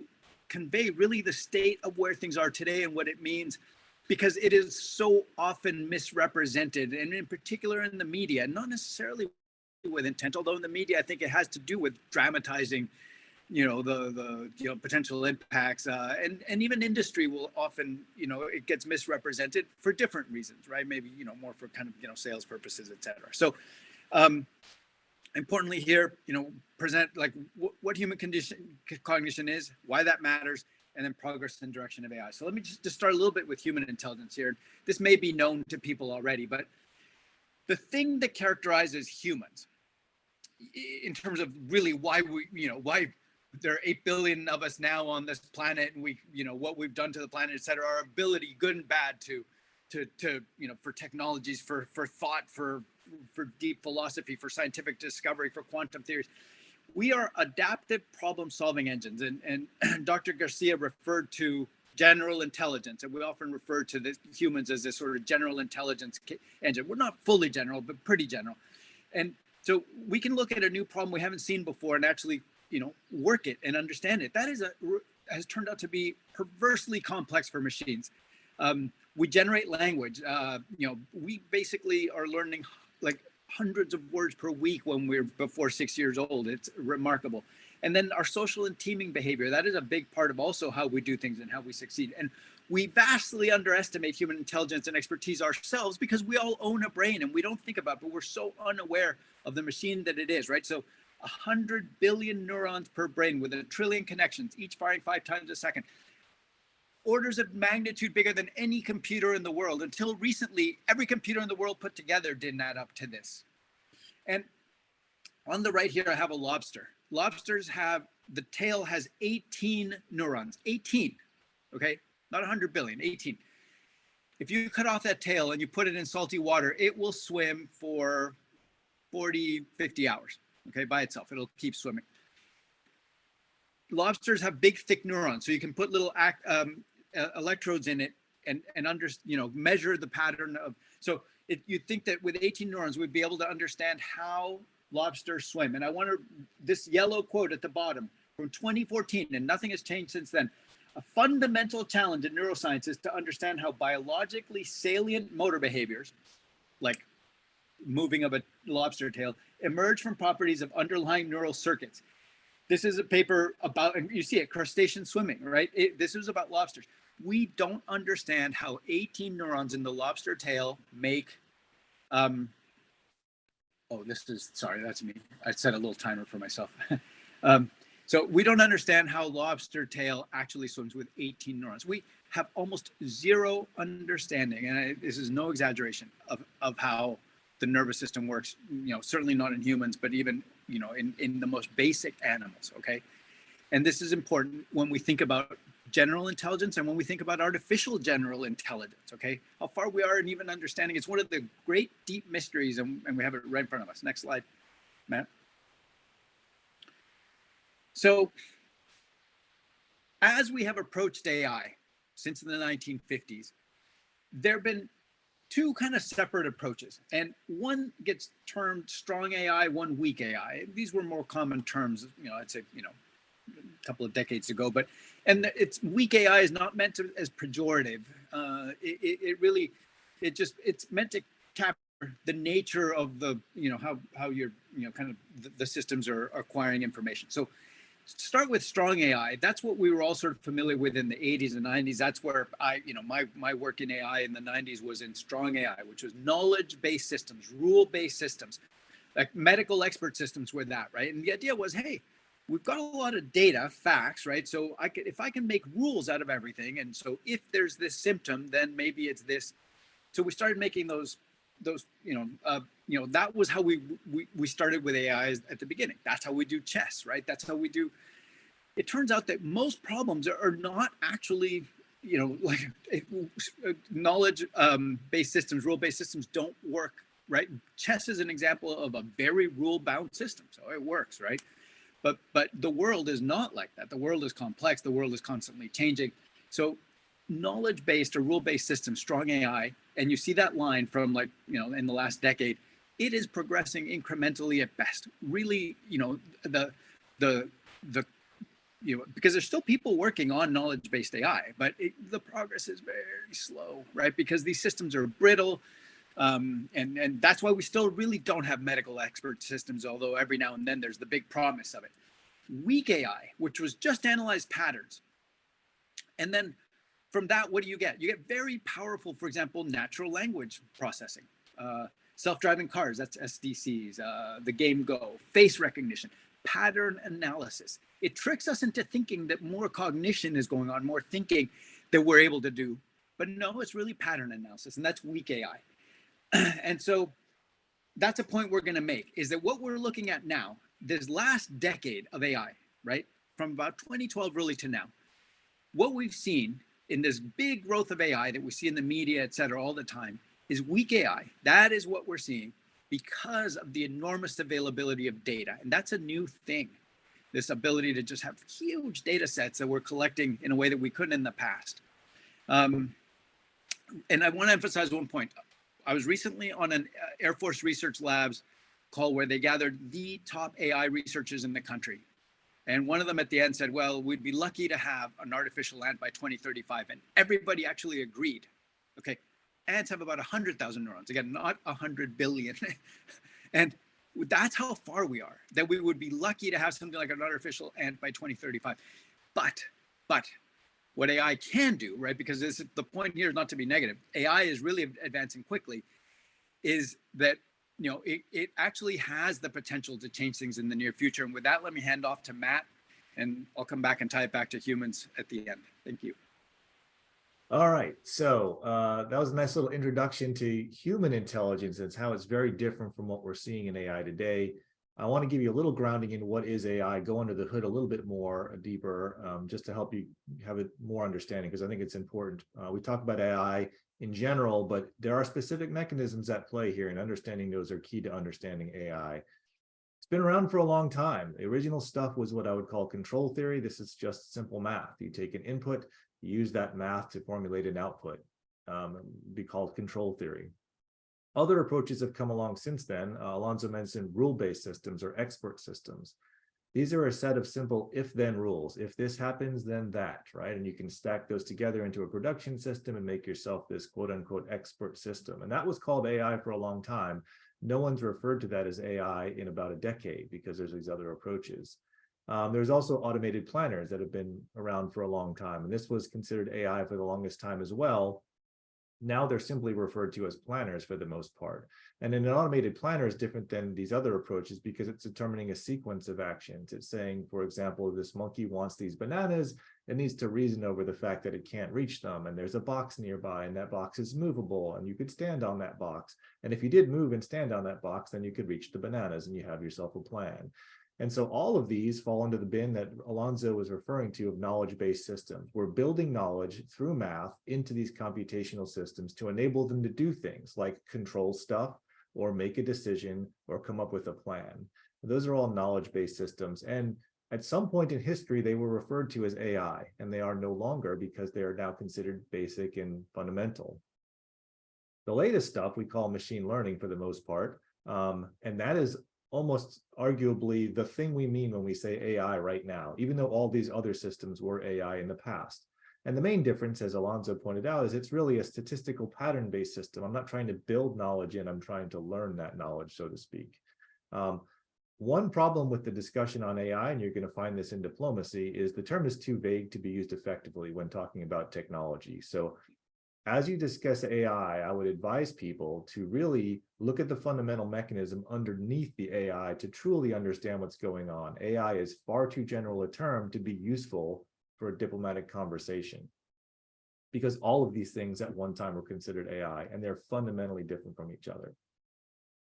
convey really the state of where things are today and what it means, because it is so often misrepresented, and in particular in the media, not necessarily with intent, although in the media, I think it has to do with dramatizing, the potential impacts, and even industry will often, it gets misrepresented for different reasons, right? Maybe, more for kind of, sales purposes, et cetera. So importantly here, present like what human cognition is, why that matters, and then progress and direction of AI. So let me just start a little bit with human intelligence here. This may be known to people already, but the thing that characterizes humans in terms of really why why there are 8 billion of us now on this planet, and we, what we've done to the planet, et cetera, our ability, good and bad, to for technologies, for thought, for deep philosophy, for scientific discovery, for quantum theories. We are adaptive problem-solving engines, and Dr. Garcia referred to general intelligence, and we often refer to the humans as this sort of general intelligence engine. We're not fully general, but pretty general. And so we can look at a new problem we haven't seen before and actually, work it and understand it. That has turned out to be perversely complex for machines. We generate language. We basically are learning like hundreds of words per week when we're before 6 years old. It's remarkable. And then our social and teaming behavior, that is a big part of also how we do things and how we succeed. And we vastly underestimate human intelligence and expertise ourselves because we all own a brain and we don't think about it, but we're so unaware of the machine that it is, right? So 100 billion neurons per brain with 1 trillion connections, each firing 5 times a second. Orders of magnitude bigger than any computer in the world. Until recently, every computer in the world put together didn't add up to this. And on the right here, I have a lobster. Lobsters have, the tail has 18 neurons, 18, okay? Not 100 billion, 18. If you cut off that tail and you put it in salty water, it will swim for 40, 50 hours, okay, by itself. It'll keep swimming. Lobsters have big, thick neurons, so you can put little electrodes in it and measure the pattern of. So you think that with 18 neurons, we'd be able to understand how lobsters swim. And I want this yellow quote at the bottom from 2014, and nothing has changed since then. A fundamental challenge in neuroscience is to understand how biologically salient motor behaviors, like moving of a lobster tail, emerge from properties of underlying neural circuits. This is a paper about, and you see it, crustacean swimming, right? This is about lobsters. We don't understand how 18 neurons in the lobster tail make, sorry, that's me. I set a little timer for myself. So we don't understand how lobster tail actually swims with 18 neurons. We have almost zero understanding, and this is no exaggeration, of how the nervous system works, certainly not in humans, but even, in the most basic animals, okay? And this is important when we think about general intelligence and when we think about artificial general intelligence, okay? How far we are in even understanding. It's one of the great deep mysteries, and we have it right in front of us. Next slide, Matt. So as we have approached AI since the 1950s, there have been two kind of separate approaches, and one gets termed strong AI, one weak AI. These were more common terms, I'd say, a couple of decades ago, and it's weak AI is not meant to, as pejorative. It's meant to capture the nature of the, how your, kind of the systems are acquiring information. So start with strong AI. That's what we were all sort of familiar with in the 80s and 90s. That's where my work in AI in the 90s was in strong AI, which was knowledge-based systems, rule-based systems, like medical expert systems were that, right? And the idea was, hey, we've got a lot of data, facts, right? So if I can make rules out of everything, and so if there's this symptom, then maybe it's this. So we started making those, that was how we started with AI at the beginning. That's how we do chess, right? That's how we do. It turns out that most problems are not actually, like knowledge based systems, rule based systems don't work, right? Chess is an example of a very rule bound system, so it works, right? But the world is not like that. The world is complex. The world is constantly changing. So knowledge-based or rule-based systems, strong AI, and you see that line from in the last decade, it is progressing incrementally at best. Really, because there's still people working on knowledge-based AI, but the progress is very slow, right? Because these systems are brittle. And that's why we still really don't have medical expert systems, although every now and then there's the big promise of it. Weak AI, which was just analyze patterns. And then from that, what do you get? You get very powerful, for example, natural language processing, self-driving cars, that's SDCs, the game Go, face recognition, pattern analysis. It tricks us into thinking that more cognition is going on, more thinking that we're able to do. But no, it's really pattern analysis, and that's weak AI. And so that's a point we're going to make, is that what we're looking at now, this last decade of AI, right, from about 2012 really to now, what we've seen in this big growth of AI that we see in the media, et cetera, all the time, is weak AI. That is what we're seeing because of the enormous availability of data. And that's a new thing, this ability to just have huge data sets that we're collecting in a way that we couldn't in the past. And I want to emphasize one point. I was recently on an Air Force Research Labs call where they gathered the top AI researchers in the country. And one of them at the end said, well, we'd be lucky to have an artificial ant by 2035. And everybody actually agreed. Okay, ants have about 100,000 neurons. Again, not 100 billion. And that's how far we are, that we would be lucky to have something like an artificial ant by 2035. But what AI can do, right? Because the point here is not to be negative. AI is really advancing quickly, is that it actually has the potential to change things in the near future. And with that, let me hand off to Matt, and I'll come back and tie it back to humans at the end. Thank you. All right, so that was a nice little introduction to human intelligence and how it's very different from what we're seeing in AI today. I want to give you a little grounding in what is AI, go under the hood a little bit more deeper, just to help you have a more understanding, because I think it's important. We talk about AI in general, but there are specific mechanisms at play here, and understanding those are key to understanding AI. It's been around for a long time. The original stuff was what I would call control theory. This is just simple math. You take an input, you use that math to formulate an output. Be called control theory. Other approaches have come along since then. Alonso mentioned rule-based systems or expert systems. These are a set of simple if-then rules. If this happens, then that, right? And you can stack those together into a production system and make yourself this quote-unquote expert system. And that was called AI for a long time. No one's referred to that as AI in about a decade because there's these other approaches. There's also automated planners that have been around for a long time. And this was considered AI for the longest time as well. Now they're simply referred to as planners for the most part. And an automated planner is different than these other approaches because it's determining a sequence of actions. It's saying, for example, this monkey wants these bananas. It needs to reason over the fact that it can't reach them. And there's a box nearby and that box is movable and you could stand on that box. And if you did move and stand on that box, then you could reach the bananas and you have yourself a plan. And so all of these fall into the bin that Alonso was referring to of knowledge-based systems. We're building knowledge through math into these computational systems to enable them to do things like control stuff or make a decision or come up with a plan. Those are all knowledge-based systems. And at some point in history, they were referred to as AI, and they are no longer because they are now considered basic and fundamental. The latest stuff we call machine learning for the most part, and that is almost arguably the thing we mean when we say AI right now, even though all these other systems were AI in the past. And the main difference, as Alonso pointed out, is it's really a statistical pattern-based system. I'm not trying to build knowledge in, I'm trying to learn that knowledge, so to speak. One problem with the discussion on AI, and you're going to find this in diplomacy, is the term is too vague to be used effectively when talking about technology. So as you discuss AI, I would advise people to really look at the fundamental mechanism underneath the AI to truly understand what's going on. AI is far too general a term to be useful for a diplomatic conversation, because all of these things at one time were considered AI, and they're fundamentally different from each other.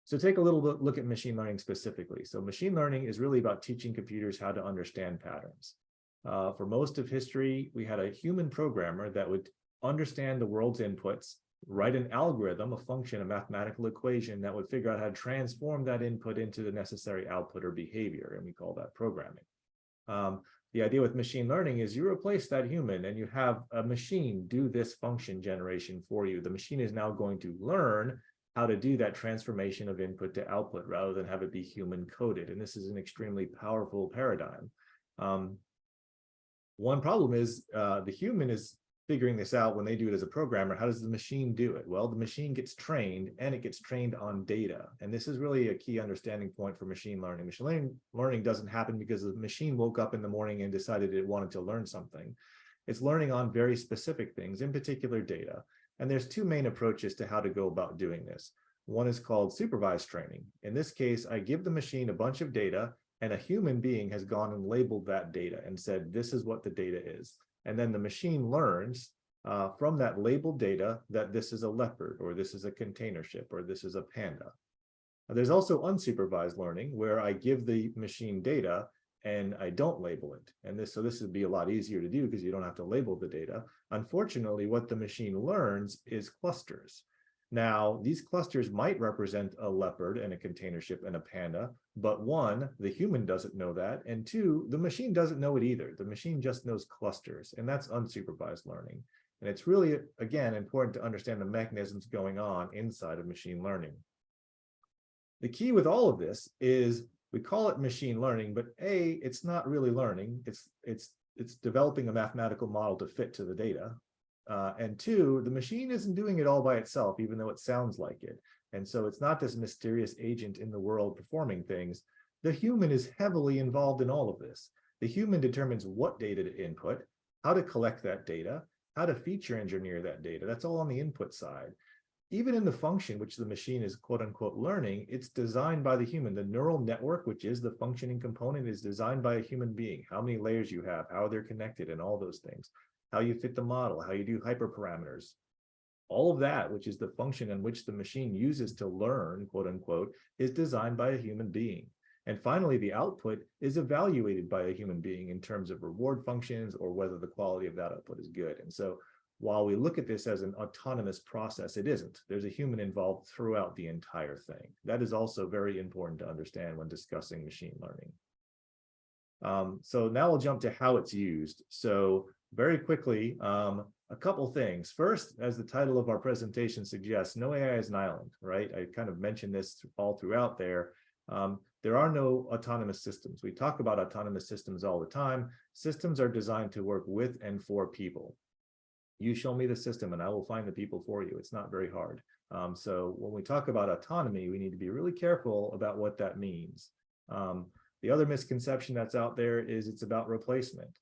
So take a little bit look at machine learning specifically. So machine learning is really about teaching computers how to understand patterns. For most of history, we had a human programmer that would understand the world's inputs, write an algorithm, a function, a mathematical equation that would figure out how to transform that input into the necessary output or behavior, and we call that programming. The idea with machine learning is you replace that human and you have a machine do this function generation for you. The machine is now going to learn how to do that transformation of input to output rather than have it be human coded. And this is an extremely powerful paradigm. One problem is the human is figuring this out when they do it as a programmer. How does the machine do it? Well, the machine gets trained, and it gets trained on data. And this is really a key understanding point for machine learning. Machine learning doesn't happen because the machine woke up in the morning and decided it wanted to learn something. It's learning on very specific things, in particular data. And there's two main approaches to how to go about doing this. One is called supervised training. In this case, I give the machine a bunch of data, and a human being has gone and labeled that data and said, this is what the data is. And then the machine learns from that labeled data that this is a leopard, or this is a container ship, or this is a panda. There's also unsupervised learning, where I give the machine data and I don't label it. And this would be a lot easier to do because you don't have to label the data. Unfortunately, what the machine learns is clusters. Now, these clusters might represent a leopard and a container ship and a panda, but one, the human doesn't know that, and two, the machine doesn't know it either. The machine just knows clusters, and that's unsupervised learning. And it's really, again, important to understand the mechanisms going on inside of machine learning. The key with all of this is we call it machine learning, but A, it's not really learning. It's developing a mathematical model to fit to the data. And two, the machine isn't doing it all by itself, even though it sounds like it. And so it's not this mysterious agent in the world performing things. The human is heavily involved in all of this. The human determines what data to input, how to collect that data, how to feature engineer that data. That's all on the input side. Even in the function, which the machine is quote unquote learning, it's designed by the human. The neural network, which is the functioning component, is designed by a human being. How many layers you have, how they're connected, and all those things. How you fit the model, how you do hyperparameters. All of that, which is the function in which the machine uses to learn, quote unquote, is designed by a human being. And finally, the output is evaluated by a human being in terms of reward functions or whether the quality of that output is good. And so while we look at this as an autonomous process, it isn't. There's a human involved throughout the entire thing. That is also very important to understand when discussing machine learning. So now we'll jump to how it's used. So very quickly, a couple things. First, as the title of our presentation suggests, no AI is an island, right? I kind of mentioned this all throughout there. There are no autonomous systems. We talk about autonomous systems all the time. Systems are designed to work with and for people. You show me the system and I will find the people for you. It's not very hard. So when we talk about autonomy, we need to be really careful about what that means. The other misconception that's out there is it's about replacement.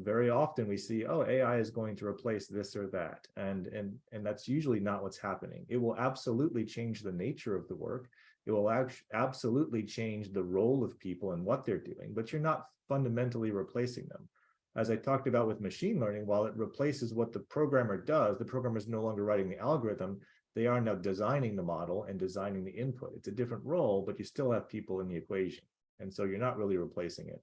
Very often we see, oh, AI is going to replace this or that. And that's usually not what's happening. It will absolutely change the nature of the work. It will absolutely change the role of people and what they're doing, but you're not fundamentally replacing them. As I talked about with machine learning, while it replaces what the programmer does, the programmer is no longer writing the algorithm. They are now designing the model and designing the input. It's a different role, but you still have people in the equation. And so you're not really replacing it.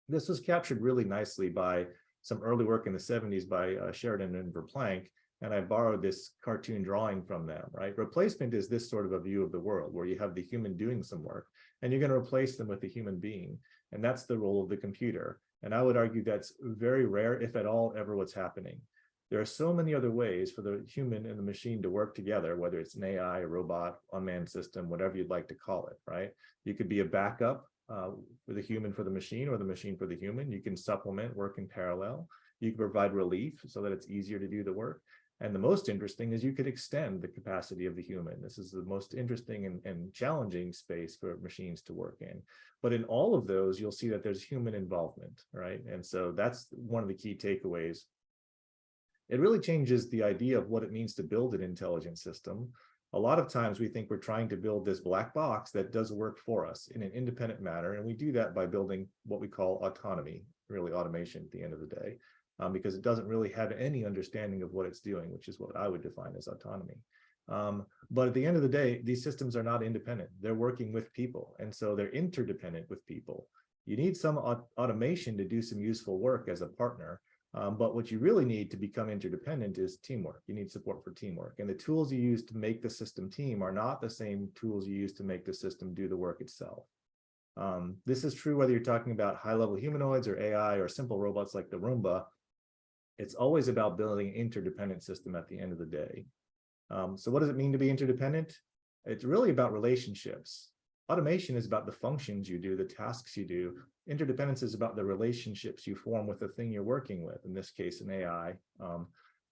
This was captured really nicely by some early work in the 70s by Sheridan and Verplank, and I borrowed this cartoon drawing from them, right? Replacement is this sort of a view of the world where you have the human doing some work, and you're going to replace them with a human being, and that's the role of the computer. And I would argue that's very rare, if at all, ever what's happening. There are so many other ways for the human and the machine to work together, whether it's an AI, a robot, unmanned system, whatever you'd like to call it, right? You could be a backup for the human for the machine, or the machine for the human. You can supplement work in parallel. You can provide relief so that it's easier to do the work. And the most interesting is you could extend the capacity of the human. This is the most interesting and challenging space for machines to work in. But in all of those, you'll see that there's human involvement, right? And so that's one of the key takeaways. it really changes the idea of what it means to build an intelligent system. A lot of times we think we're trying to build this black box that does work for us in an independent manner. And we do that by building what we call autonomy, really automation at the end of the day, because it doesn't really have any understanding of what it's doing, which is what I would define as autonomy. But at the end of the day, these systems are not independent. They're working with people. And so they're interdependent with people. You need some automation to do some useful work as a partner. But what you really need to become interdependent is teamwork. You need support for teamwork. And the tools you use to make the system team are not the same tools you use to make the system do the work itself. This is true whether you're talking about high-level humanoids or AI or simple robots like the Roomba. It's always about building an interdependent system at the end of the day. So what does it mean to be interdependent? It's really about relationships. Automation is about the functions you do, the tasks you do. Interdependence is about the relationships you form with the thing you're working with, in this case, an AI.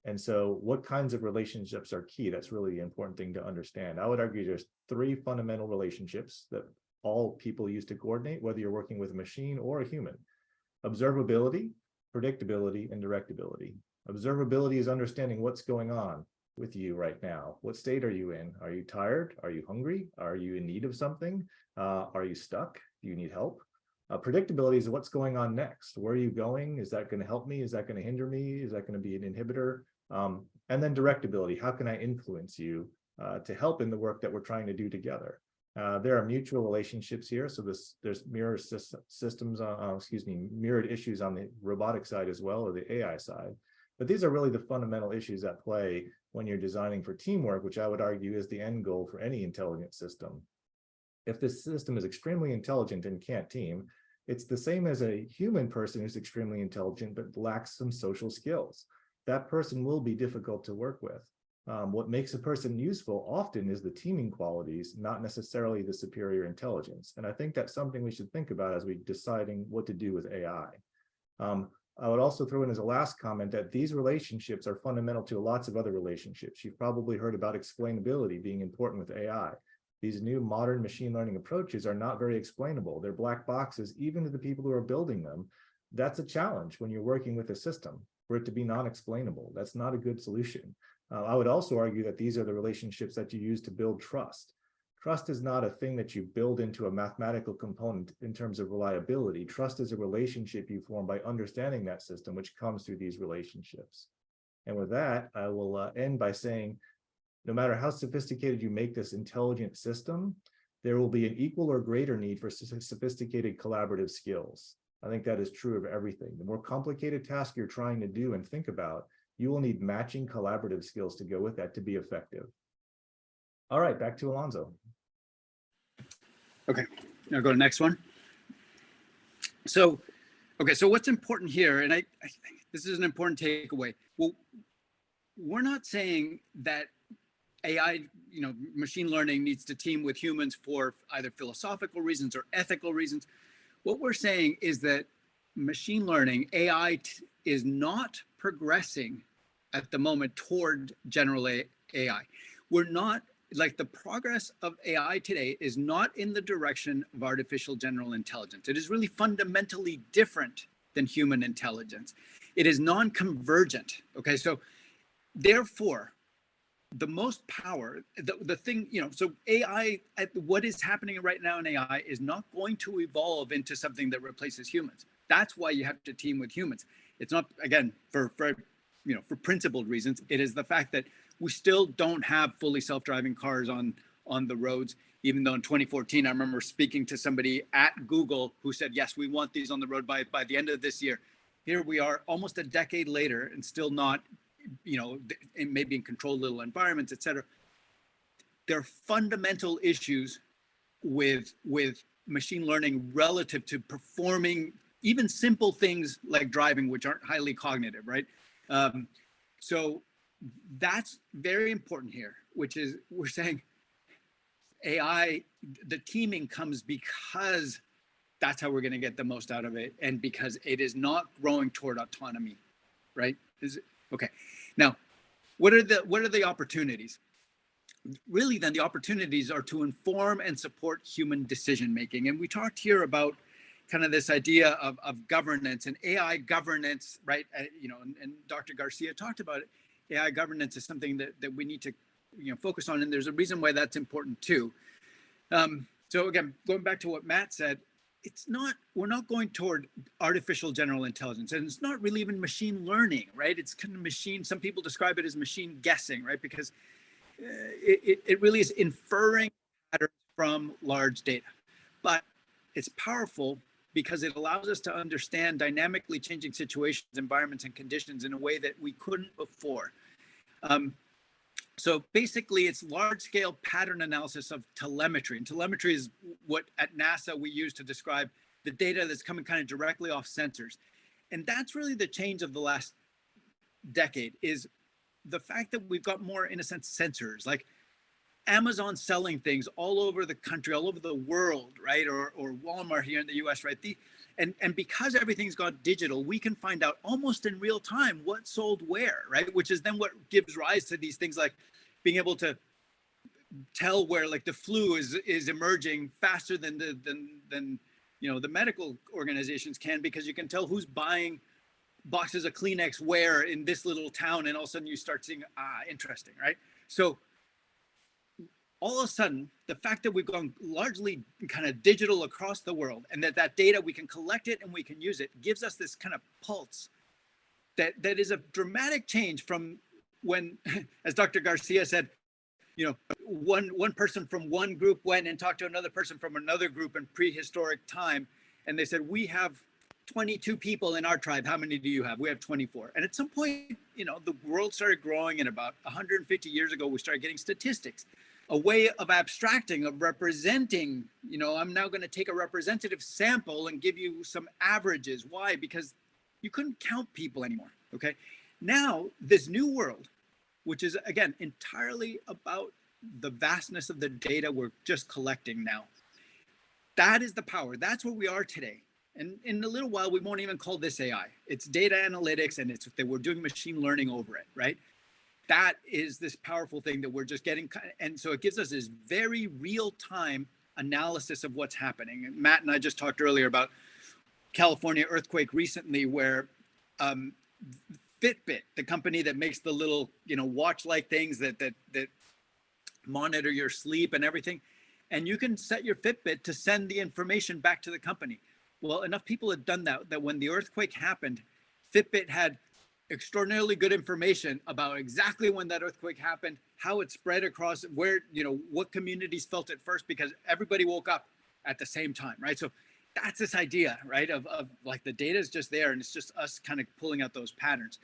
And so what kinds of relationships are key? That's really the important thing to understand. I would argue there's 3 fundamental relationships that all people use to coordinate, whether you're working with a machine or a human. Observability, predictability, and directability. Observability is understanding what's going on with you right now. What state are you in? Are you tired? Are you hungry? Are you in need of something? Are you stuck? Do you need help? Predictability is what's going on next. Where are you going? Is that going to help me? Is that going to hinder me? Is that going to be an inhibitor? And then directability. How can I influence you to help in the work that we're trying to do together? There are mutual relationships here. So there's mirror systems, mirrored issues on the robotic side as well, or the AI side. But these are really the fundamental issues at play when you're designing for teamwork, which I would argue is the end goal for any intelligent system. If this system is extremely intelligent and can't team, it's the same as a human person who's extremely intelligent but lacks some social skills. That person will be difficult to work with. What makes a person useful often is the teaming qualities, not necessarily the superior intelligence. And I think that's something we should think about as we're deciding what to do with AI. I would also throw in as a last comment that these relationships are fundamental to lots of other relationships. You've probably heard about explainability being important with AI. These new modern machine learning approaches are not very explainable. They're black boxes, even to the people who are building them. That's a challenge when you're working with a system, for it to be non-explainable. That's not a good solution. I would also argue that these are the relationships that you use to build trust. Trust is not a thing that you build into a mathematical component in terms of reliability. Trust is a relationship you form by understanding that system, which comes through these relationships. And with that, I will end by saying, no matter how sophisticated you make this intelligent system, there will be an equal or greater need for sophisticated collaborative skills. I think that is true of everything. The more complicated task you're trying to do and think about, you will need matching collaborative skills to go with that to be effective. All right, back to Alonso. Okay, now go to the next one. So, okay, so what's important here, and I this is an important takeaway. Well, we're not saying that AI, machine learning needs to team with humans for either philosophical reasons or ethical reasons. What we're saying is that machine learning, AI, is not progressing at the moment toward general AI. We're not, like, the progress of AI today is not in the direction of artificial general intelligence. It is really fundamentally different than human intelligence. It is non-convergent. Okay, so therefore, the most power, the thing, so AI, what is happening right now in AI is not going to evolve into something that replaces humans. That's why you have to team with humans. It's not, again, for principled reasons. It is the fact that we still don't have fully self-driving cars on the roads, even though in 2014, I remember speaking to somebody at Google who said, yes, we want these on the road by the end of this year. Here we are almost a decade later and still not, maybe in controlled little environments, et cetera. There are fundamental issues with machine learning relative to performing even simple things like driving, which aren't highly cognitive, right? So that's very important here, which is we're saying AI, the teaming comes because that's how we're going to get the most out of it, and because it is not growing toward autonomy, right? Okay. Now, what are the opportunities? Really, then the opportunities are to inform and support human decision making, and we talked here about kind of this idea of governance and AI governance, right? You know, and Dr. Garcia talked about it. AI governance is something that we need to, you know, focus on, and there's a reason why that's important too. So again, going back to what Matt said, we're not going toward artificial general intelligence, and it's not really even machine learning, right? It's kind of machine, some people describe it as machine guessing, right? Because it really is inferring patterns from large data, but it's powerful because it allows us to understand dynamically changing situations, environments, and conditions in a way that we couldn't before. So basically, it's large-scale pattern analysis of telemetry. And telemetry is what at NASA we use to describe the data that's coming kind of directly off sensors. And that's really the change of the last decade, is the fact that we've got more, in a sense, sensors. Like Amazon selling things all over the country, all over the world, right? Or Walmart here in the US, right? And because everything's gone digital, we can find out almost in real time what sold where, right? Which is then what gives rise to these things like being able to tell where like the flu is emerging faster than you know the medical organizations can, because you can tell who's buying boxes of Kleenex where in this little town, and all of a sudden you start seeing, interesting, right? So all of a sudden, the fact that we've gone largely kind of digital across the world, and that data, we can collect it and we can use it, gives us this kind of pulse that is a dramatic change from when, as Dr. Garcia said, you know, one person from one group went and talked to another person from another group in prehistoric time, and they said, we have 22 people in our tribe. How many do you have? We have 24. And at some point, you know, the world started growing, and about 150 years ago, we started getting statistics, a way of abstracting, of representing. You know, I'm now going to take a representative sample and give you some averages. Why? Because you couldn't count people anymore. Okay. Now, this new world, which is, again, entirely about the vastness of the data we're just collecting now, that is the power. That's where we are today. And in a little while, we won't even call this AI. It's data analytics, and it's that we're doing machine learning over it, right? That is this powerful thing that we're just getting. And so it gives us this very real-time analysis of what's happening. And Matt and I just talked earlier about California earthquake recently, where Fitbit, the company that makes the little, you know, watch-like things that monitor your sleep and everything, and you can set your Fitbit to send the information back to the company. Well, enough people had done that when the earthquake happened, Fitbit had extraordinarily good information about exactly when that earthquake happened, how it spread across, where, you know, what communities felt it first, because everybody woke up at the same time, right? So that's this idea, right, of like the data is just there, and it's just us kind of pulling out those patterns.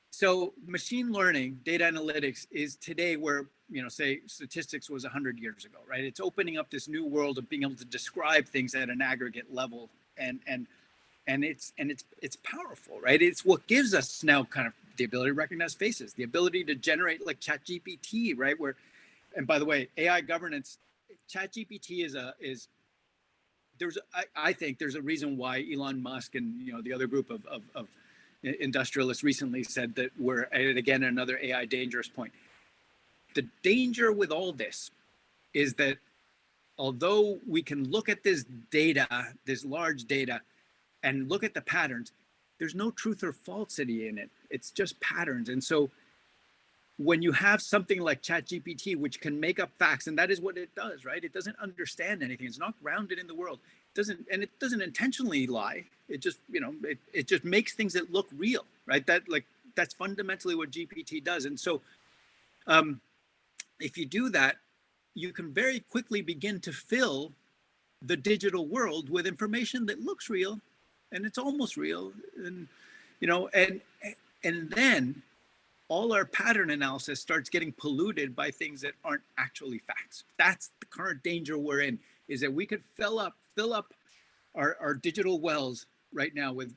So machine learning, data analytics is today where, you know, say statistics was 100 years ago, right? It's opening up this new world of being able to describe things at an aggregate level, and it's powerful, right? It's what gives us now kind of the ability to recognize faces, the ability to generate like ChatGPT, right? Where, and by the way, AI governance, ChatGPT I think there's a reason why Elon Musk and, you know, the other group of industrialists recently said that we're at, again, another AI dangerous point. The danger with all this is that although we can look at this data, this large data, and look at the patterns, there's no truth or falsity in it. It's just patterns. And so when you have something like ChatGPT, which can make up facts, and that is what it does, right? It doesn't understand anything. It's not grounded in the world. It doesn't intentionally lie. It just, you know, it just makes things that look real, right? That's fundamentally what GPT does. And so if you do that, you can very quickly begin to fill the digital world with information that looks real, and it's almost real, and, you know, and then all our pattern analysis starts getting polluted by things that aren't actually facts. That's the current danger we're in, is that we could fill up our digital wells right now with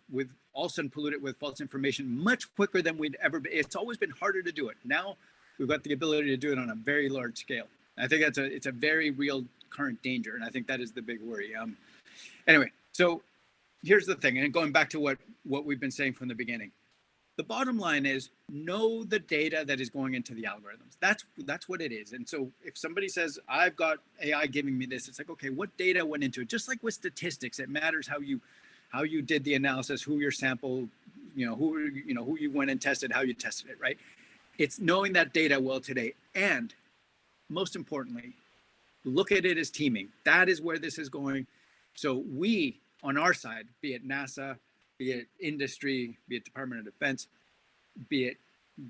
all of a sudden polluted with false information much quicker than we'd ever be. It's always been harder to do it. Now we've got the ability to do it on a very large scale. I think it's a very real current danger, and I think that is the big worry. Anyway, so here's the thing, and going back to what we've been saying from the beginning. the bottom line is know the data that is going into the algorithms. That's what it is. And so if somebody says, I've got AI giving me this, it's like, okay, what data went into it? Just like with statistics, it matters how you did the analysis, who your sample, who you went and tested, how you tested it, right? It's knowing that data well today. And most importantly, look at it as teaming. That is where this is going. So we, on our side, be it NASA, be it industry, be it Department of Defense, be it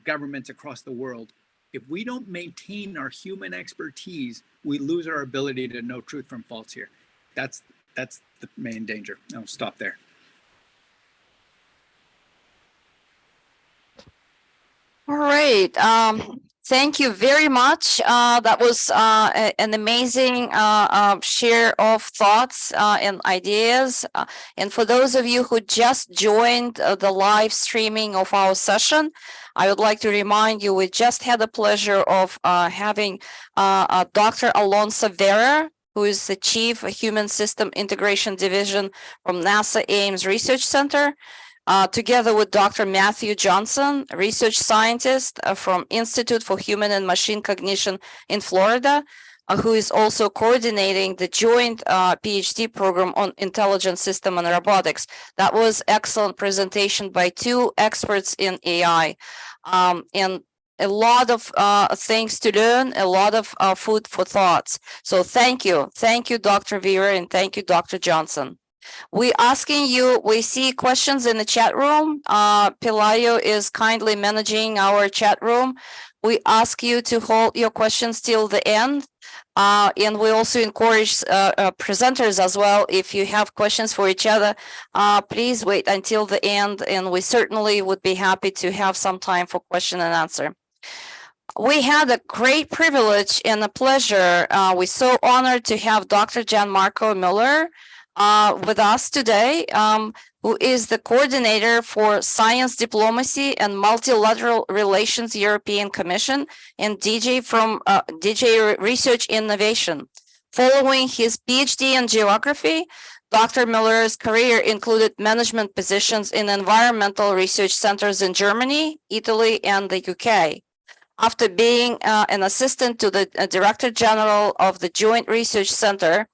governments across the world, if we don't maintain our human expertise, we lose our ability to know truth from false here. That's the main danger. I'll stop there. All right. Thank you very much. That was an amazing share of thoughts and ideas. And for those of you who just joined the live streaming of our session, I would like to remind you we just had the pleasure of having Dr. Alonso Vera, who is the Chief Human System Integration Division from NASA Ames Research Center, together with Dr. Matthew Johnson, a research scientist from Institute for Human and Machine Cognition in Florida, who is also coordinating the joint PhD program on intelligent system and robotics. That was excellent presentation by two experts in AI, and a lot of things to learn, a lot of food for thoughts. So thank you, Dr. Vera, and thank you, Dr. Johnson. We see questions in the chat room. Pelayo is kindly managing our chat room. We ask you to hold your questions till the end. And we also encourage presenters as well. If you have questions for each other, please wait until the end, and we certainly would be happy to have some time for question and answer. We had a great privilege and a pleasure. We're so honored to have Dr. Gianmarco Miller with us today, who is the coordinator for Science Diplomacy and Multilateral Relations European Commission and DJ from DJ Research Innovation. Following his PhD in geography, Dr. Miller's career included management positions in environmental research centers in Germany, Italy, and the UK. After being an assistant to the Director General of the Joint Research Center,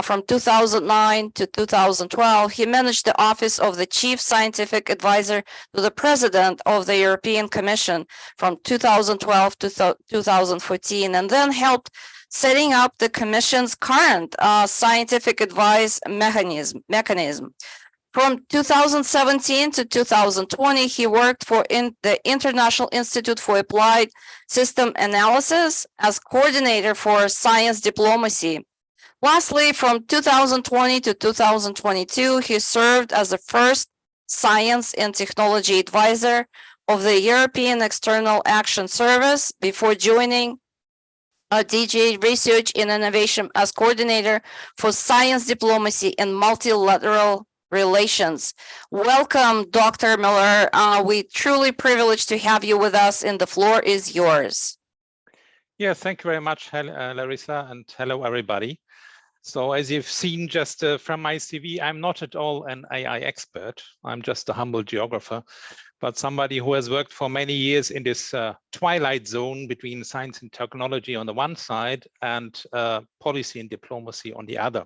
from 2009 to 2012, he managed the office of the Chief Scientific Advisor to the President of the European Commission from 2012 to 2014, and then helped setting up the Commission's current scientific advice mechanism. From 2017 to 2020, he worked for the International Institute for Applied System Analysis as coordinator for science diplomacy. Lastly, from 2020 to 2022, he served as the first science and technology advisor of the European External Action Service before joining DJ Research and Innovation as coordinator for science diplomacy and multilateral relations. Welcome, Dr. Miller. We're truly privileged to have you with us, and the floor is yours. Yeah, thank you very much, Larissa, and hello, everybody. So as you've seen just from my CV, I'm not at all an AI expert. I'm just a humble geographer, but somebody who has worked for many years in this twilight zone between science and technology on the one side and policy and diplomacy on the other.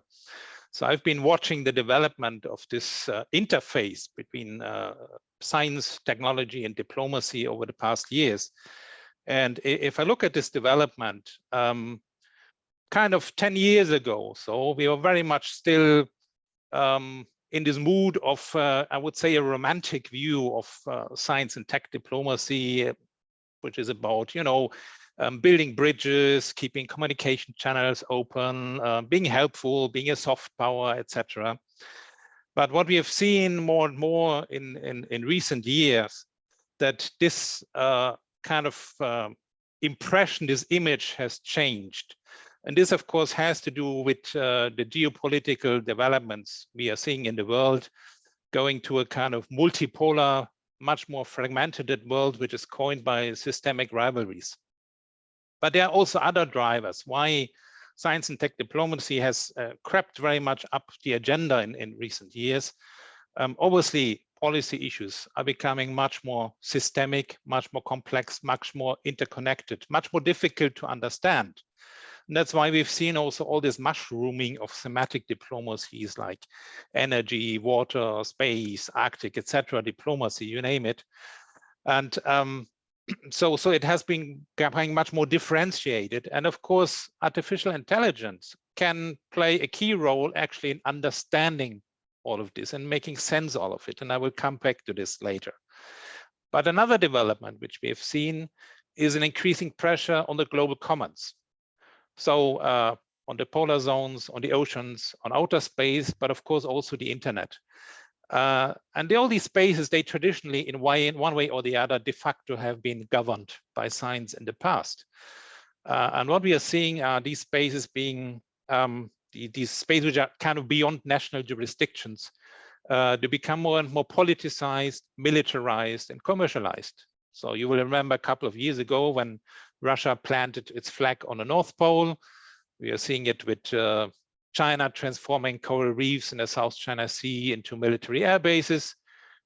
So I've been watching the development of this interface between science, technology, and diplomacy over the past years. And if I look at this development, kind of 10 years ago, so we were very much still in this mood of, I would say, a romantic view of science and tech diplomacy, which is about, building bridges, keeping communication channels open, being helpful, being a soft power, etc. But what we have seen more and more in recent years, that this kind of impression, this image has changed. And this, of course, has to do with the geopolitical developments we are seeing in the world, going to a kind of multipolar, much more fragmented world, which is coined by systemic rivalries. But there are also other drivers why science and tech diplomacy has crept very much up the agenda in recent years. Obviously, policy issues are becoming much more systemic, much more complex, much more interconnected, much more difficult to understand. And that's why we've seen also all this mushrooming of thematic diplomacies like energy, water, space, Arctic, etc. diplomacy, you name it. And so it has been becoming much more differentiated. And of course, artificial intelligence can play a key role actually in understanding all of this and making sense of all of it. And I will come back to this later. But another development which we have seen is an increasing pressure on the global commons. So on the polar zones, on the oceans, on outer space, but of course also the internet. And all these spaces, they traditionally, in one way or the other, de facto have been governed by science in the past. And what we are seeing are these spaces being, these spaces which are kind of beyond national jurisdictions, to become more and more politicized, militarized, and commercialized. So you will remember a couple of years ago when Russia planted its flag on the North Pole. We are seeing it with China transforming coral reefs in the South China Sea into military air bases.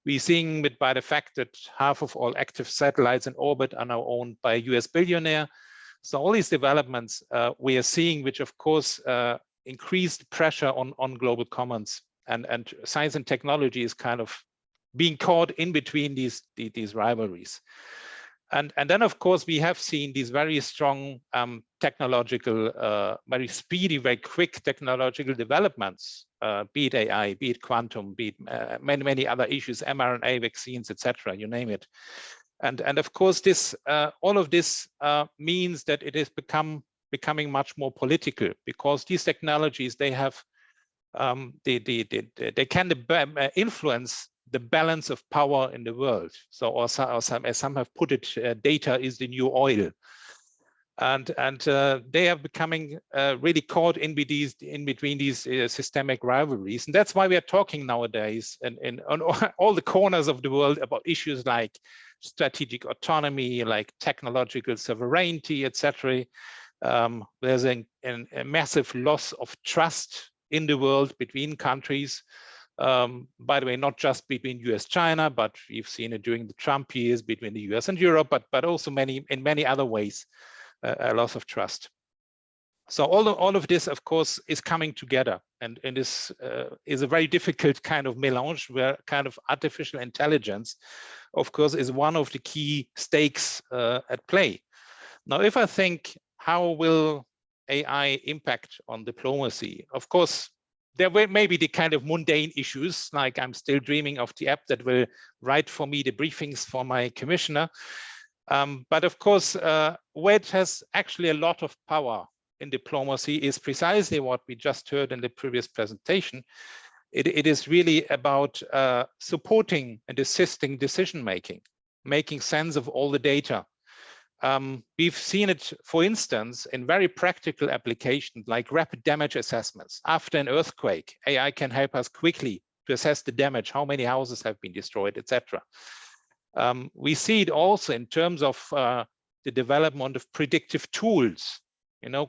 We're seeing it by the fact that half of all active satellites in orbit are now owned by a US billionaire. So all these developments we are seeing, which of course increased pressure on global commons, and science and technology is kind of being caught in between these rivalries. And then, of course, we have seen these very strong technological, very speedy, very quick technological developments, be it AI, be it quantum, be it many other issues, mRNA vaccines, etc., you name it. And of course, this all of this means that it is becoming much more political, because these technologies, they have they can influence the balance of power in the world. So, or some, as some have put it, data is the new oil, and they are becoming really caught in between these systemic rivalries, and that's why we are talking nowadays and on all the corners of the world about issues like strategic autonomy, like technological sovereignty, etc. There's a massive loss of trust in the world between countries. By the way, not just between US-China, but we've seen it during the Trump years between the US and Europe, but also in many other ways, a loss of trust. So all of this, of course, is coming together, and this is a very difficult kind of melange, where kind of artificial intelligence, of course, is one of the key stakes at play. Now, if I think, how will AI impact on diplomacy? Of course, there may be the kind of mundane issues, like I'm still dreaming of the app that will write for me the briefings for my commissioner. But of course, where it has actually a lot of power in diplomacy is precisely what we just heard in the previous presentation. It is really about supporting and assisting decision-making, making sense of all the data. We've seen it, for instance, in very practical applications like rapid damage assessments. After an earthquake, AI can help us quickly to assess the damage, how many houses have been destroyed, etc. We see it also in terms of the development of predictive tools,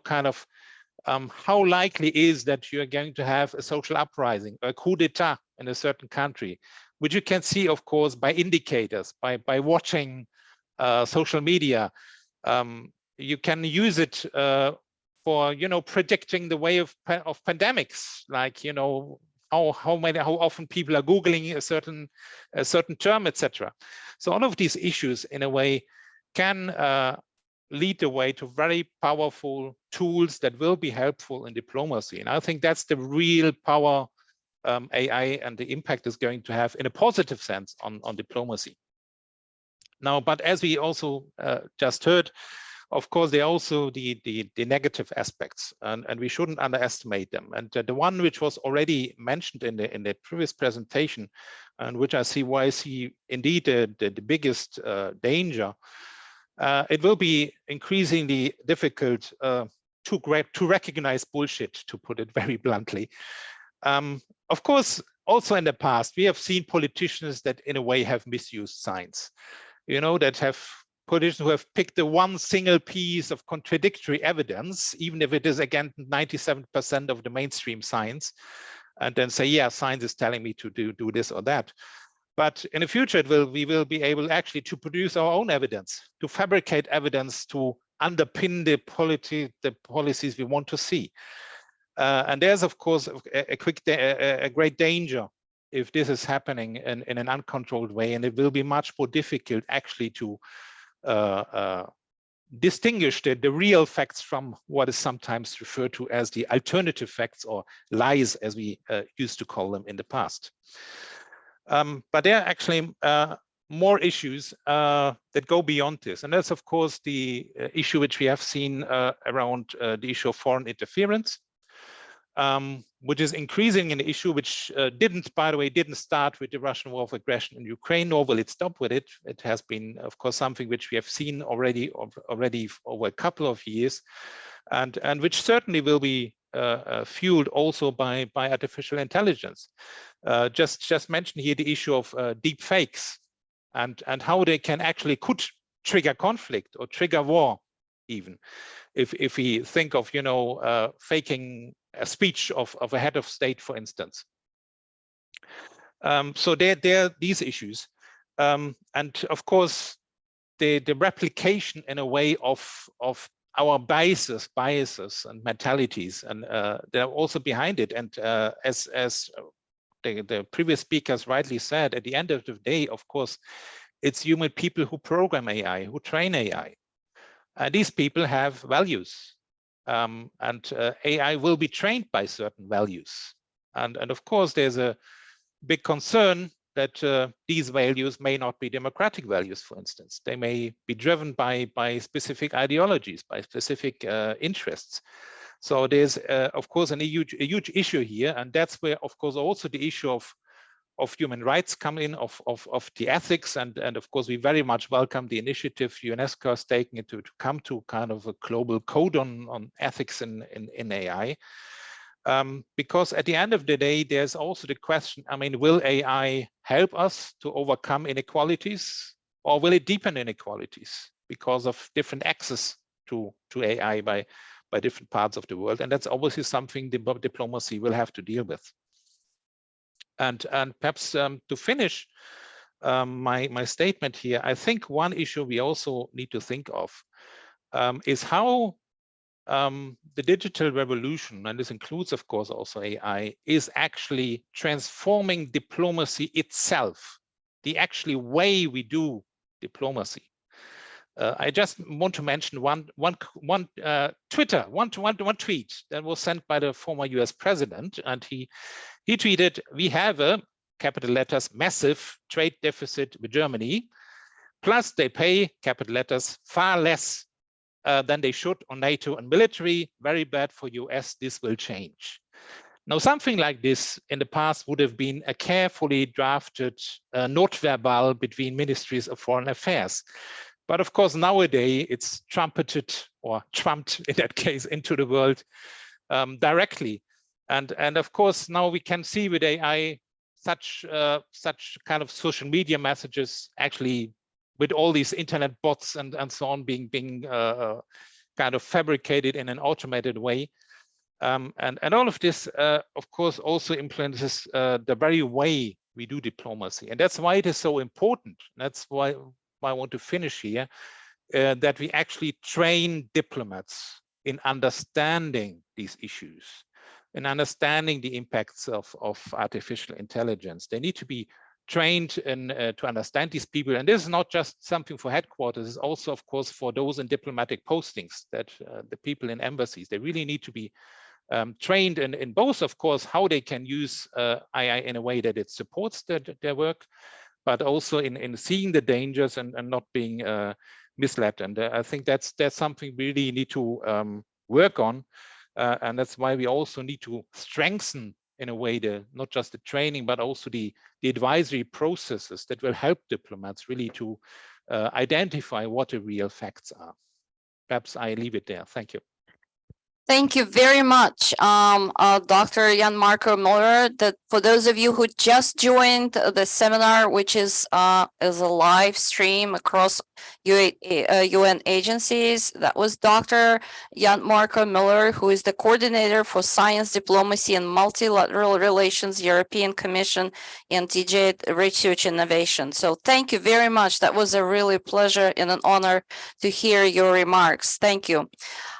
kind of how likely is that you're going to have a social uprising, a coup d'etat in a certain country, which you can see, of course, by indicators, by watching social media. You can use it for predicting the way of pandemics, like how often people are Googling a certain term, etc. So all of these issues, in a way, can lead the way to very powerful tools that will be helpful in diplomacy. And I think that's the real power AI and the impact is going to have in a positive sense on diplomacy. Now, but as we also just heard, of course, there are also the negative aspects, and we shouldn't underestimate them. And the one which was already mentioned in the previous presentation, and which I see indeed the biggest danger, it will be increasingly difficult to recognize bullshit, to put it very bluntly. Of course, also in the past, we have seen politicians that in a way have misused science. That have politicians who have picked the one single piece of contradictory evidence, even if it is again 97% of the mainstream science, and then say, yeah, science is telling me to do this or that. But in the future, we will be able actually to produce our own evidence, to fabricate evidence to underpin the policies we want to see. And there's, of course, a great danger if this is happening in an uncontrolled way, and it will be much more difficult actually to distinguish the real facts from what is sometimes referred to as the alternative facts, or lies, as we used to call them in the past. But there are actually more issues that go beyond this. And that's, of course, the issue which we have seen around the issue of foreign interference, which is increasing an issue which by the way, didn't start with the Russian war of aggression in Ukraine, nor will it stop with it. It has been, of course, something which we have seen already over a couple of years, and which certainly will be fueled also by artificial intelligence. Just mention here the issue of deep fakes and how they could trigger conflict or trigger war, even if we think of faking a speech of a head of state, for instance. So there are these issues, and of course the replication in a way of our biases and mentalities, and they're also behind it. And as the previous speakers rightly said, at the end of the day, of course, it's human people who program AI, who train AI. These people have values, and AI will be trained by certain values. And of course, there's a big concern that these values may not be democratic values, for instance. They may be driven by specific ideologies, by specific interests. So there's, of course, a huge issue here. And that's where, of course, also the issue of human rights come in, of the ethics. And of course, we very much welcome the initiative UNESCO is taking to come to kind of a global code on ethics in AI. Because at the end of the day, there's also the question, I mean, will AI help us to overcome inequalities, or will it deepen inequalities because of different access to AI by different parts of the world? And that's obviously something diplomacy will have to deal with. And perhaps to finish my statement here, I think one issue we also need to think of is how the digital revolution, and this includes, of course, also AI, is actually transforming diplomacy itself, the actually way we do diplomacy. I just want to mention one tweet that was sent by the former US president, and he tweeted, "We have a, capital letters, massive trade deficit with Germany, plus they pay, capital letters, far less than they should on NATO and military, very bad for US, this will change." Now, something like this in the past would have been a carefully drafted note verbal between ministries of foreign affairs. But of course, nowadays it's trumpeted, or trumped in that case, into the world directly. And of course, now we can see with AI such kind of social media messages, actually with all these internet bots and so on being kind of fabricated in an automated way. And all of this, of course, also influences the very way we do diplomacy. And that's why it is so important. That's why I want to finish here, that we actually train diplomats in understanding these issues, in understanding the impacts of artificial intelligence. They need to be trained in, to understand these people. And this is not just something for headquarters, it's also, of course, for those in diplomatic postings, that the people in embassies, they really need to be trained in both, of course, how they can use AI in a way that it supports their work, but also in seeing the dangers and not being misled. And I think that's something we really need to work on. And that's why we also need to strengthen, in a way, not just the training, but also the advisory processes that will help diplomats really to identify what the real facts are. Perhaps I leave it there. Thank you. Thank you very much, Dr. Jan Marco Miller. That for those of you who just joined the seminar, which is a live stream across UN agencies, that was Dr. Jan Marco Miller, who is the coordinator for science diplomacy and multilateral relations, European Commission, and DJ Research Innovation. So thank you very much. That was a really pleasure and an honor to hear your remarks. Thank you.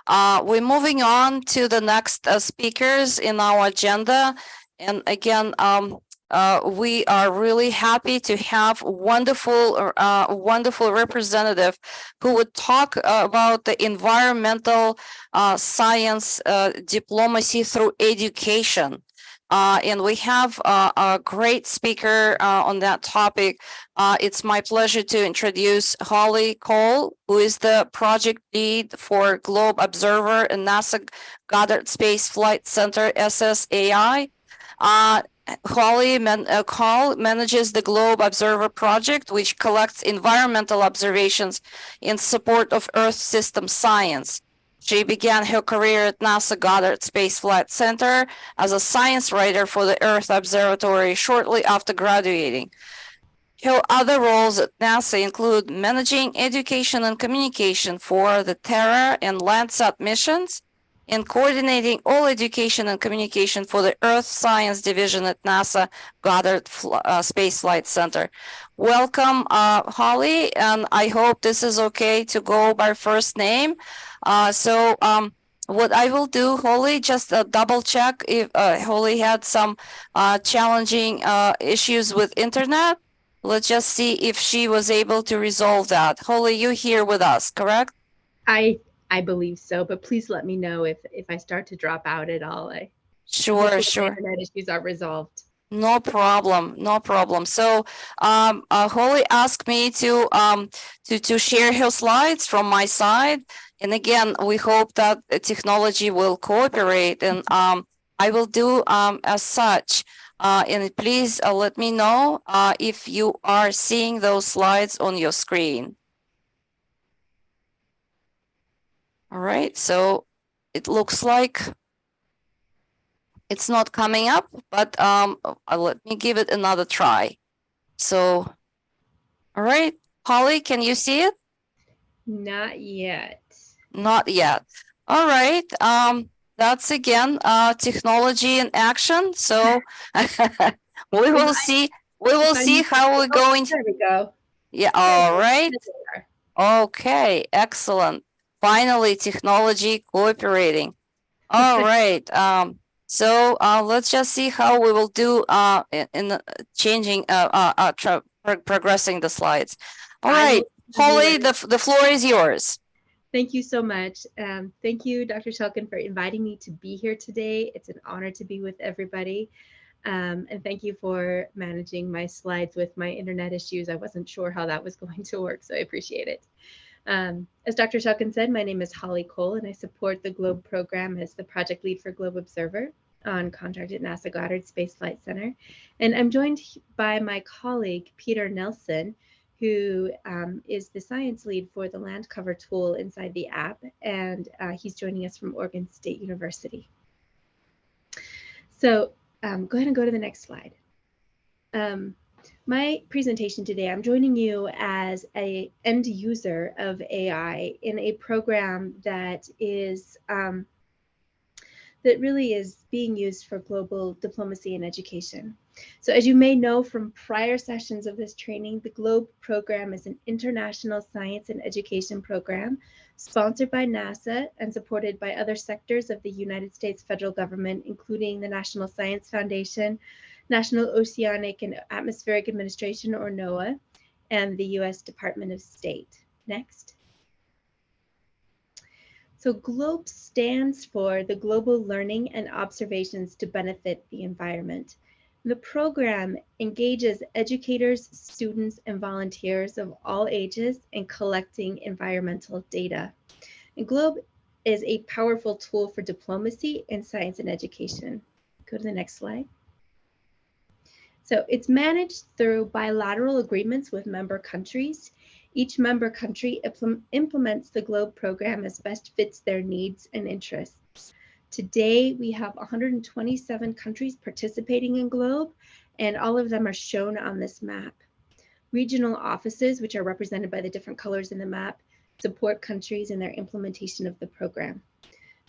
We're moving on to the next speakers in our agenda. And again, we are really happy to have wonderful representative who would talk about the environmental science diplomacy through education. And we have a great speaker on that topic. It's my pleasure to introduce Holly Cole, who is the project lead for Globe Observer and NASA Goddard Space Flight Center SSAI. Cole manages the Globe Observer project, which collects environmental observations in support of Earth system science. She began her career at NASA Goddard Space Flight Center as a science writer for the Earth Observatory shortly after graduating. Her other roles at NASA include managing education and communication for the Terra and Landsat missions, and coordinating all education and communication for the Earth Science Division at NASA Goddard Space Flight Center. Welcome, Holly, and I hope this is okay to go by first name. What I will do, Holly, just double check if Holly had some challenging issues with internet. Let's just see if she was able to resolve that. Holly, you're here with us, correct? I believe so, but please let me know if I start to drop out at all. Sure. Internet issues are resolved. No problem. So Holly asked me to share her slides from my side. And again, we hope that the technology will cooperate, and I will do as such. And please let me know if you are seeing those slides on your screen. All right, so it looks like it's not coming up, but let me give it another try. So, all right, Holly, can you see it? Not yet. Not yet. All right. That's again technology in action. So we will see. We will see how we're going. There we go. Yeah. All right. Okay. Excellent. Finally, technology cooperating. All right. So let's just see how we will do in changing progressing the slides. All right, Holly, the floor is yours. Thank you so much. Thank you, Dr. Shulkin, for inviting me to be here today. It's an honor to be with everybody. And thank you for managing my slides with my internet issues. I wasn't sure how that was going to work, so I appreciate it. As Dr. Shulkin said, my name is Holly Cole, and I support the GLOBE program as the project lead for Globe Observer on contract at NASA Goddard Space Flight Center. And I'm joined by my colleague, Peter Nelson, who is the science lead for the land cover tool inside the app, and he's joining us from Oregon State University. So go ahead and go to the next slide. My presentation today, I'm joining you as an end user of AI in a program that is that really is being used for global diplomacy and education. So as you may know from prior sessions of this training, the GLOBE program is an international science and education program sponsored by NASA and supported by other sectors of the United States federal government, including the National Science Foundation, National Oceanic and Atmospheric Administration, or NOAA, and the US Department of State. Next. So GLOBE stands for the Global Learning and Observations to Benefit the Environment. The program engages educators, students, and volunteers of all ages in collecting environmental data. And GLOBE is a powerful tool for diplomacy in science and education. Go to the next slide. So it's managed through bilateral agreements with member countries. Each member country implements the GLOBE program as best fits their needs and interests. Today, we have 127 countries participating in GLOBE, and all of them are shown on this map. Regional offices, which are represented by the different colors in the map, support countries in their implementation of the program.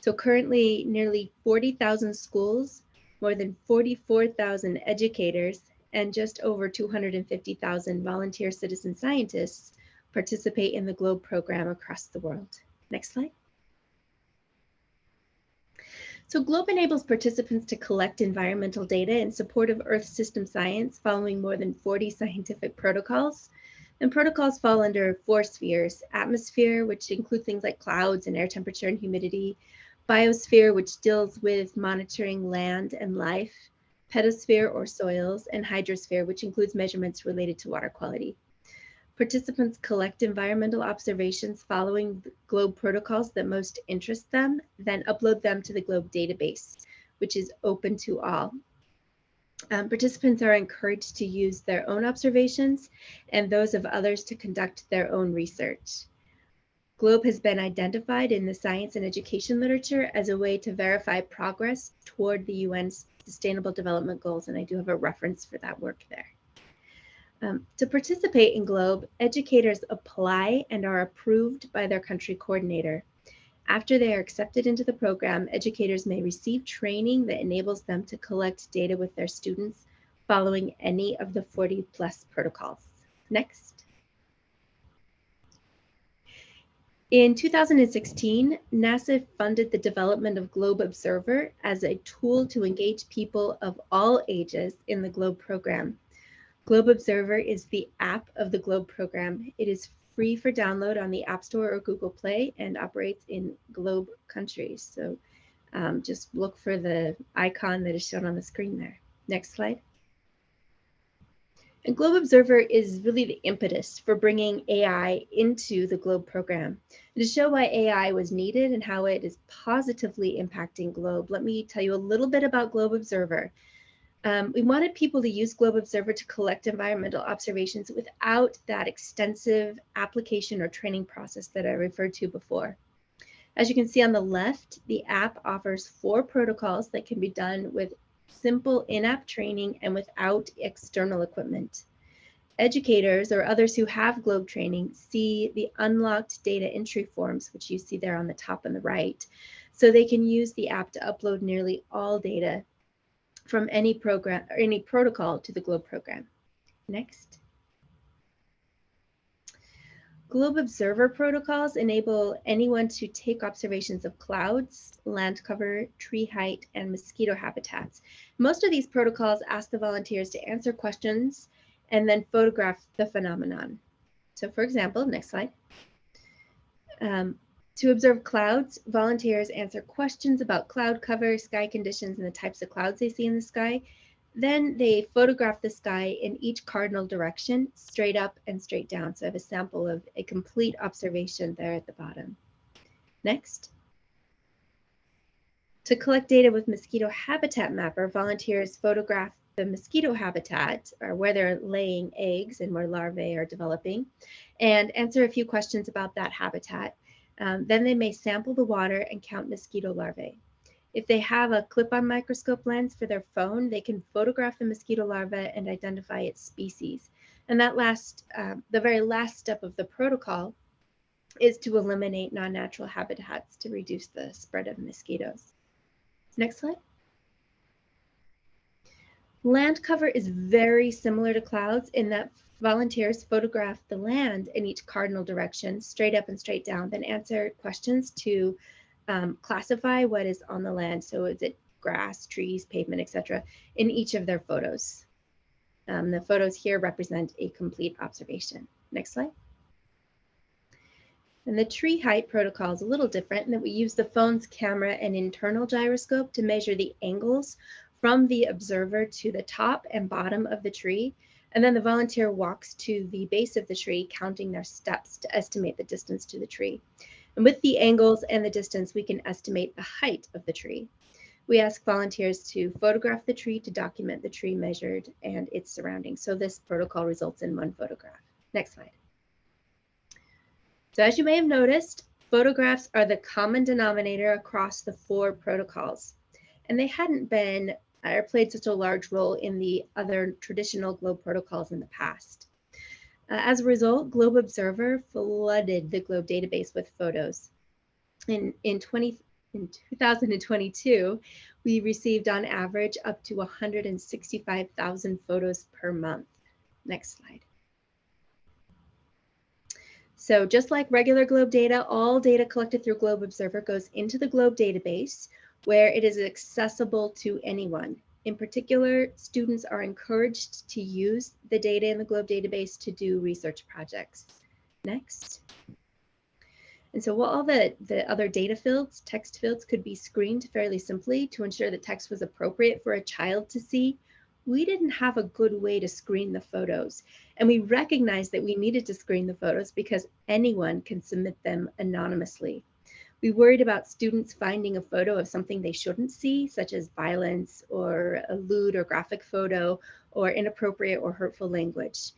So currently, nearly 40,000 schools, more than 44,000 educators, and just over 250,000 volunteer citizen scientists participate in the GLOBE program across the world. Next slide. So GLOBE enables participants to collect environmental data in support of Earth system science following more than 40 scientific protocols. And protocols fall under 4 spheres: atmosphere, which include things like clouds and air temperature and humidity; biosphere, which deals with monitoring land and life; pedosphere or soils; and hydrosphere, which includes measurements related to water quality. Participants collect environmental observations following the GLOBE protocols that most interest them, then upload them to the GLOBE database, which is open to all. Participants are encouraged to use their own observations and those of others to conduct their own research. GLOBE has been identified in the science and education literature as a way to verify progress toward the UN's Sustainable Development Goals, and I do have a reference for that work there. To participate in GLOBE, educators apply and are approved by their country coordinator. After they are accepted into the program, educators may receive training that enables them to collect data with their students following any of the 40+ protocols. Next. In 2016, NASA funded the development of GLOBE Observer as a tool to engage people of all ages in the GLOBE program. GLOBE Observer is the app of the GLOBE program. It is free for download on the App Store or Google Play and operates in GLOBE countries. So just look for the icon that is shown on the screen there. Next slide. And GLOBE Observer is really the impetus for bringing AI into the GLOBE program. And to show why AI was needed and how it is positively impacting GLOBE, let me tell you a little bit about GLOBE Observer. We wanted people to use GLOBE Observer to collect environmental observations without that extensive application or training process that I referred to before. As you can see on the left, the app offers 4 protocols that can be done with simple in-app training and without external equipment. Educators or others who have GLOBE training see the unlocked data entry forms, which you see there on the top and the right, so they can use the app to upload nearly all data from any program or any protocol to the GLOBE program. Next. GLOBE Observer protocols enable anyone to take observations of clouds, land cover, tree height, and mosquito habitats. Most of these protocols ask the volunteers to answer questions and then photograph the phenomenon. So for example, next slide. To observe clouds, volunteers answer questions about cloud cover, sky conditions, and the types of clouds they see in the sky. Then they photograph the sky in each cardinal direction, straight up and straight down. So I have a sample of a complete observation there at the bottom. Next. To collect data with Mosquito Habitat Mapper, volunteers photograph the mosquito habitat, or where they're laying eggs and where larvae are developing, and answer a few questions about that habitat. Then they may sample the water and count mosquito larvae. If they have a clip-on microscope lens for their phone, they can photograph the mosquito larva and identify its species. And that the very last step of the protocol is to eliminate non-natural habitats to reduce the spread of mosquitoes. Next slide. Land cover is very similar to clouds in that volunteers photograph the land in each cardinal direction, straight up and straight down, then answer questions to classify what is on the land. So is it grass, trees, pavement, etc. in each of their photos. The photos here represent a complete observation. Next slide. And the tree height protocol is a little different in that we use the phone's camera and internal gyroscope to measure the angles from the observer to the top and bottom of the tree. And then the volunteer walks to the base of the tree, counting their steps to estimate the distance to the tree. And with the angles and the distance, we can estimate the height of the tree. We ask volunteers to photograph the tree to document the tree measured and its surroundings. So this protocol results in 1 photograph. Next slide. So as you may have noticed, photographs are the common denominator across the 4 protocols, and they hadn't been or played such a large role in the other traditional GLOBE protocols in the past. As a result, GLOBE Observer flooded the GLOBE database with photos. In 2022, we received on average up to 165,000 photos per month. Next slide. So just like regular GLOBE data, all data collected through GLOBE Observer goes into the GLOBE database where it is accessible to anyone. In particular, students are encouraged to use the data in the GLOBE database to do research projects. Next. And so while all the other data fields, text fields, could be screened fairly simply to ensure that text was appropriate for a child to see, we didn't have a good way to screen the photos. And we recognized that we needed to screen the photos because anyone can submit them anonymously. We worried about students finding a photo of something they shouldn't see, such as violence or a lewd or graphic photo or inappropriate or hurtful language.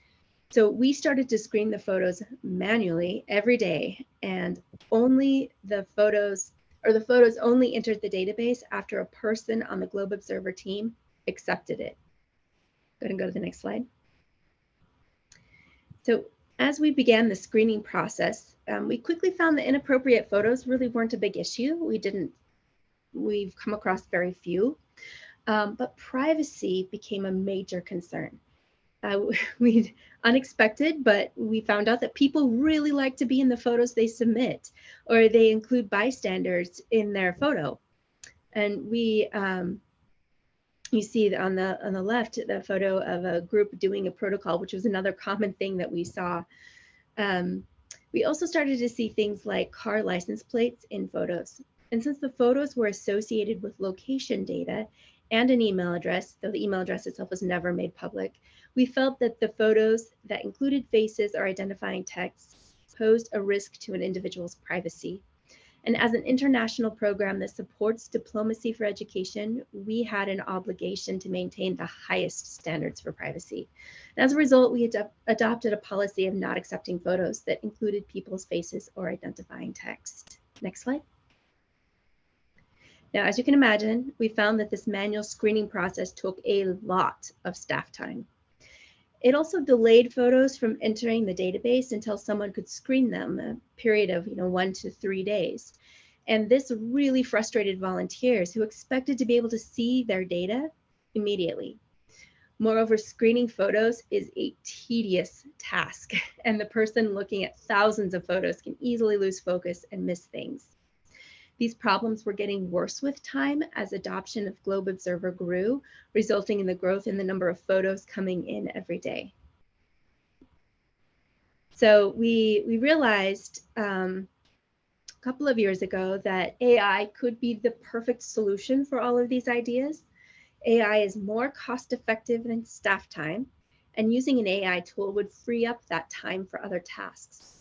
So we started to screen the photos manually every day, and only the photos only entered the database after a person on the GLOBE Observer team accepted it. Go ahead and go to the next slide. So as we began the screening process, we quickly found that inappropriate photos really weren't a big issue. We've come across very few, but privacy became a major concern. We'd unexpected, but we found out that people really like to be in the photos they submit, or they include bystanders in their photo. And we, you see on the left, the photo of a group doing a protocol, which was another common thing that we saw. We also started to see things like car license plates in photos. And since the photos were associated with location data and an email address, though the email address itself was never made public, we felt that the photos that included faces or identifying texts posed a risk to an individual's privacy. And as an international program that supports diplomacy for education, we had an obligation to maintain the highest standards for privacy. And as a result, we adopted a policy of not accepting photos that included people's faces or identifying text. Next slide. Now, as you can imagine, we found that this manual screening process took a lot of staff time. It also delayed photos from entering the database until someone could screen them, a period of 1 to 3 days. And this really frustrated volunteers who expected to be able to see their data immediately. Moreover, screening photos is a tedious task, and the person looking at thousands of photos can easily lose focus and miss things. These problems were getting worse with time as adoption of GLOBE Observer grew, resulting in the growth in the number of photos coming in every day. So we realized a couple of years ago that AI could be the perfect solution for all of these ideas. AI is more cost-effective than staff time, and using an AI tool would free up that time for other tasks.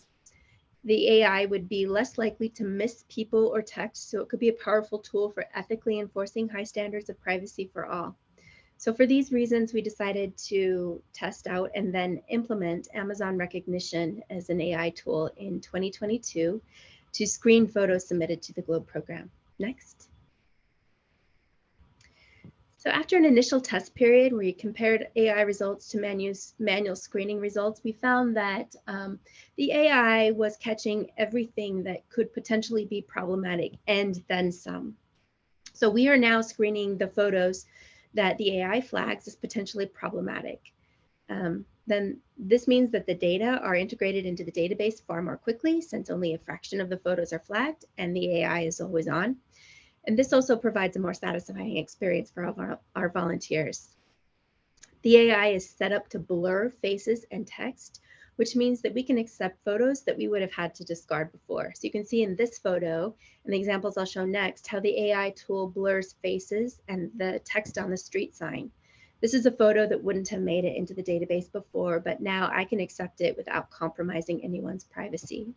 The AI would be less likely to miss people or text, so it could be a powerful tool for ethically enforcing high standards of privacy for all. So for these reasons, we decided to test out and then implement Amazon Recognition as an AI tool in 2022 to screen photos submitted to the GLOBE program. Next. So after an initial test period where we compared AI results to manual screening results, we found that the AI was catching everything that could potentially be problematic and then some. So we are now screening the photos that the AI flags as potentially problematic. Then this means that the data are integrated into the database far more quickly, since only a fraction of the photos are flagged and the AI is always on. And this also provides a more satisfying experience for all our volunteers. The AI is set up to blur faces and text, which means that we can accept photos that we would have had to discard before. So you can see in this photo, and the examples I'll show next, how the AI tool blurs faces and the text on the street sign. This is a photo that wouldn't have made it into the database before, but now I can accept it without compromising anyone's privacy.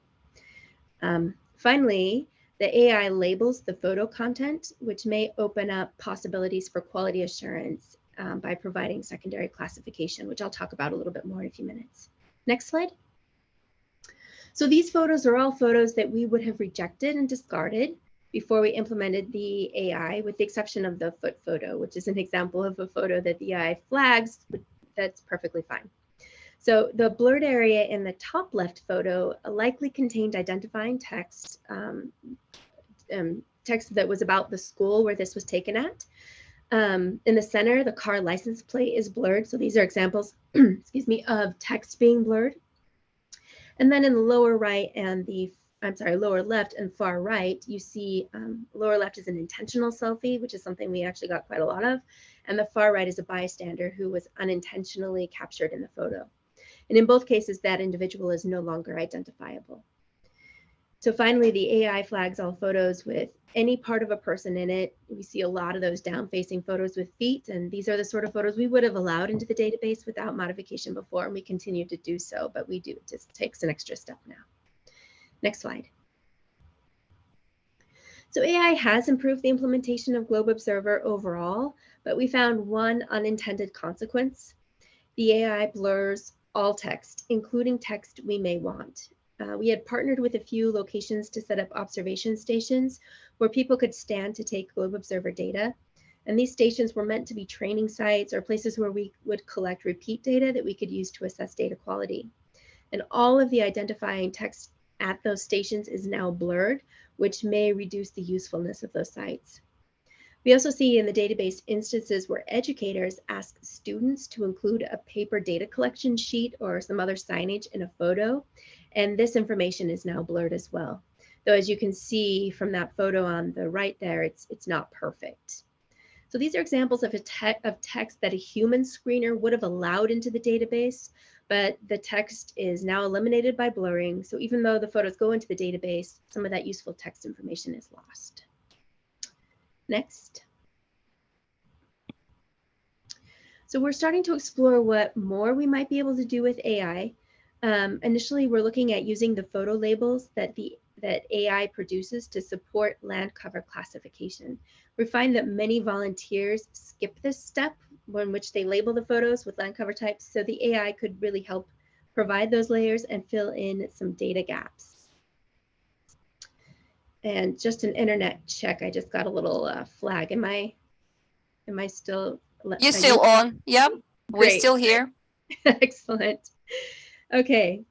Finally, the AI labels the photo content, which may open up possibilities for quality assurance by providing secondary classification, which I'll talk about a little bit more in a few minutes. Next slide. So these photos are all photos that we would have rejected and discarded before we implemented the AI, with the exception of the foot photo, which is an example of a photo that the AI flags, but that's perfectly fine. So the blurred area in the top left photo likely contained identifying text, text that was about the school where this was taken at. In the center, the car license plate is blurred. So these are examples, excuse me, of text being blurred. And then in the lower right and the, lower left and far right, you see lower left is an intentional selfie, which is something we actually got quite a lot of. And the far right is a bystander who was unintentionally captured in the photo. And in both cases, that individual is no longer identifiable. So finally, the AI flags all photos with any part of a person in it. We see a lot of those down-facing photos with feet, and these are the sort of photos we would have allowed into the database without modification before, and we continue to do so, but we do, it just takes an extra step now. Next slide. So AI has improved the implementation of Globe Observer overall, but we found one unintended consequence. The AI blurs all text, including text we may want. We had partnered with a few locations to set up observation stations where people could stand to take Globe Observer data. And these stations were meant to be training sites or places where we would collect repeat data that we could use to assess data quality. And all of the identifying text at those stations is now blurred, which may reduce the usefulness of those sites. We also see in the database instances where educators ask students to include a paper data collection sheet or some other signage in a photo, and this information is now blurred as well. Though as you can see from that photo on the right there, it's not perfect. So these are examples of text that a human screener would have allowed into the database, but the text is now eliminated by blurring. So even though the photos go into the database, some of that useful text information is lost. Next. So we're starting to explore what more we might be able to do with AI. Initially, we're looking at using the photo labels that AI produces to support land cover classification. We find that many volunteers skip this step in which they label the photos with land cover types, so the AI could really help provide those layers and fill in some data gaps. And just an internet check, I just got a little flag. Am I still? You're still on? Yep, we're still here. Excellent. Okay.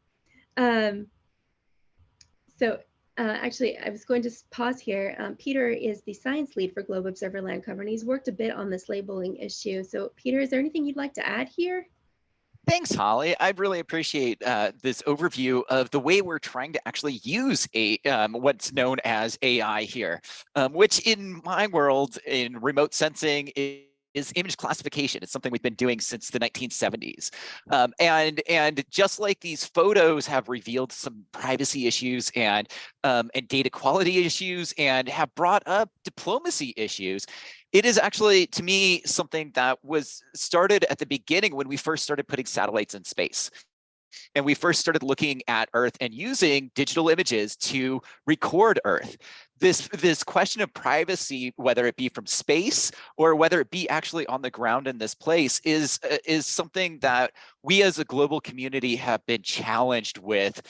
Actually, I was going to pause here. Peter is the science lead for Globe Observer Land Cover, and he's worked a bit on this labeling issue. So Peter, is there anything you'd like to add here? Thanks, Holly. I really appreciate this overview of the way we're trying to actually use what's known as AI here, which in my world, in remote sensing, is image classification. It's something we've been doing since the 1970s. And just like these photos have revealed some privacy issues and data quality issues and have brought up diplomacy issues, it is actually, to me, something that was started at the beginning when we first started putting satellites in space. And we first started looking at Earth and using digital images to record Earth. This question of privacy, whether it be from space or whether it be actually on the ground in this place, is something that we as a global community have been challenged with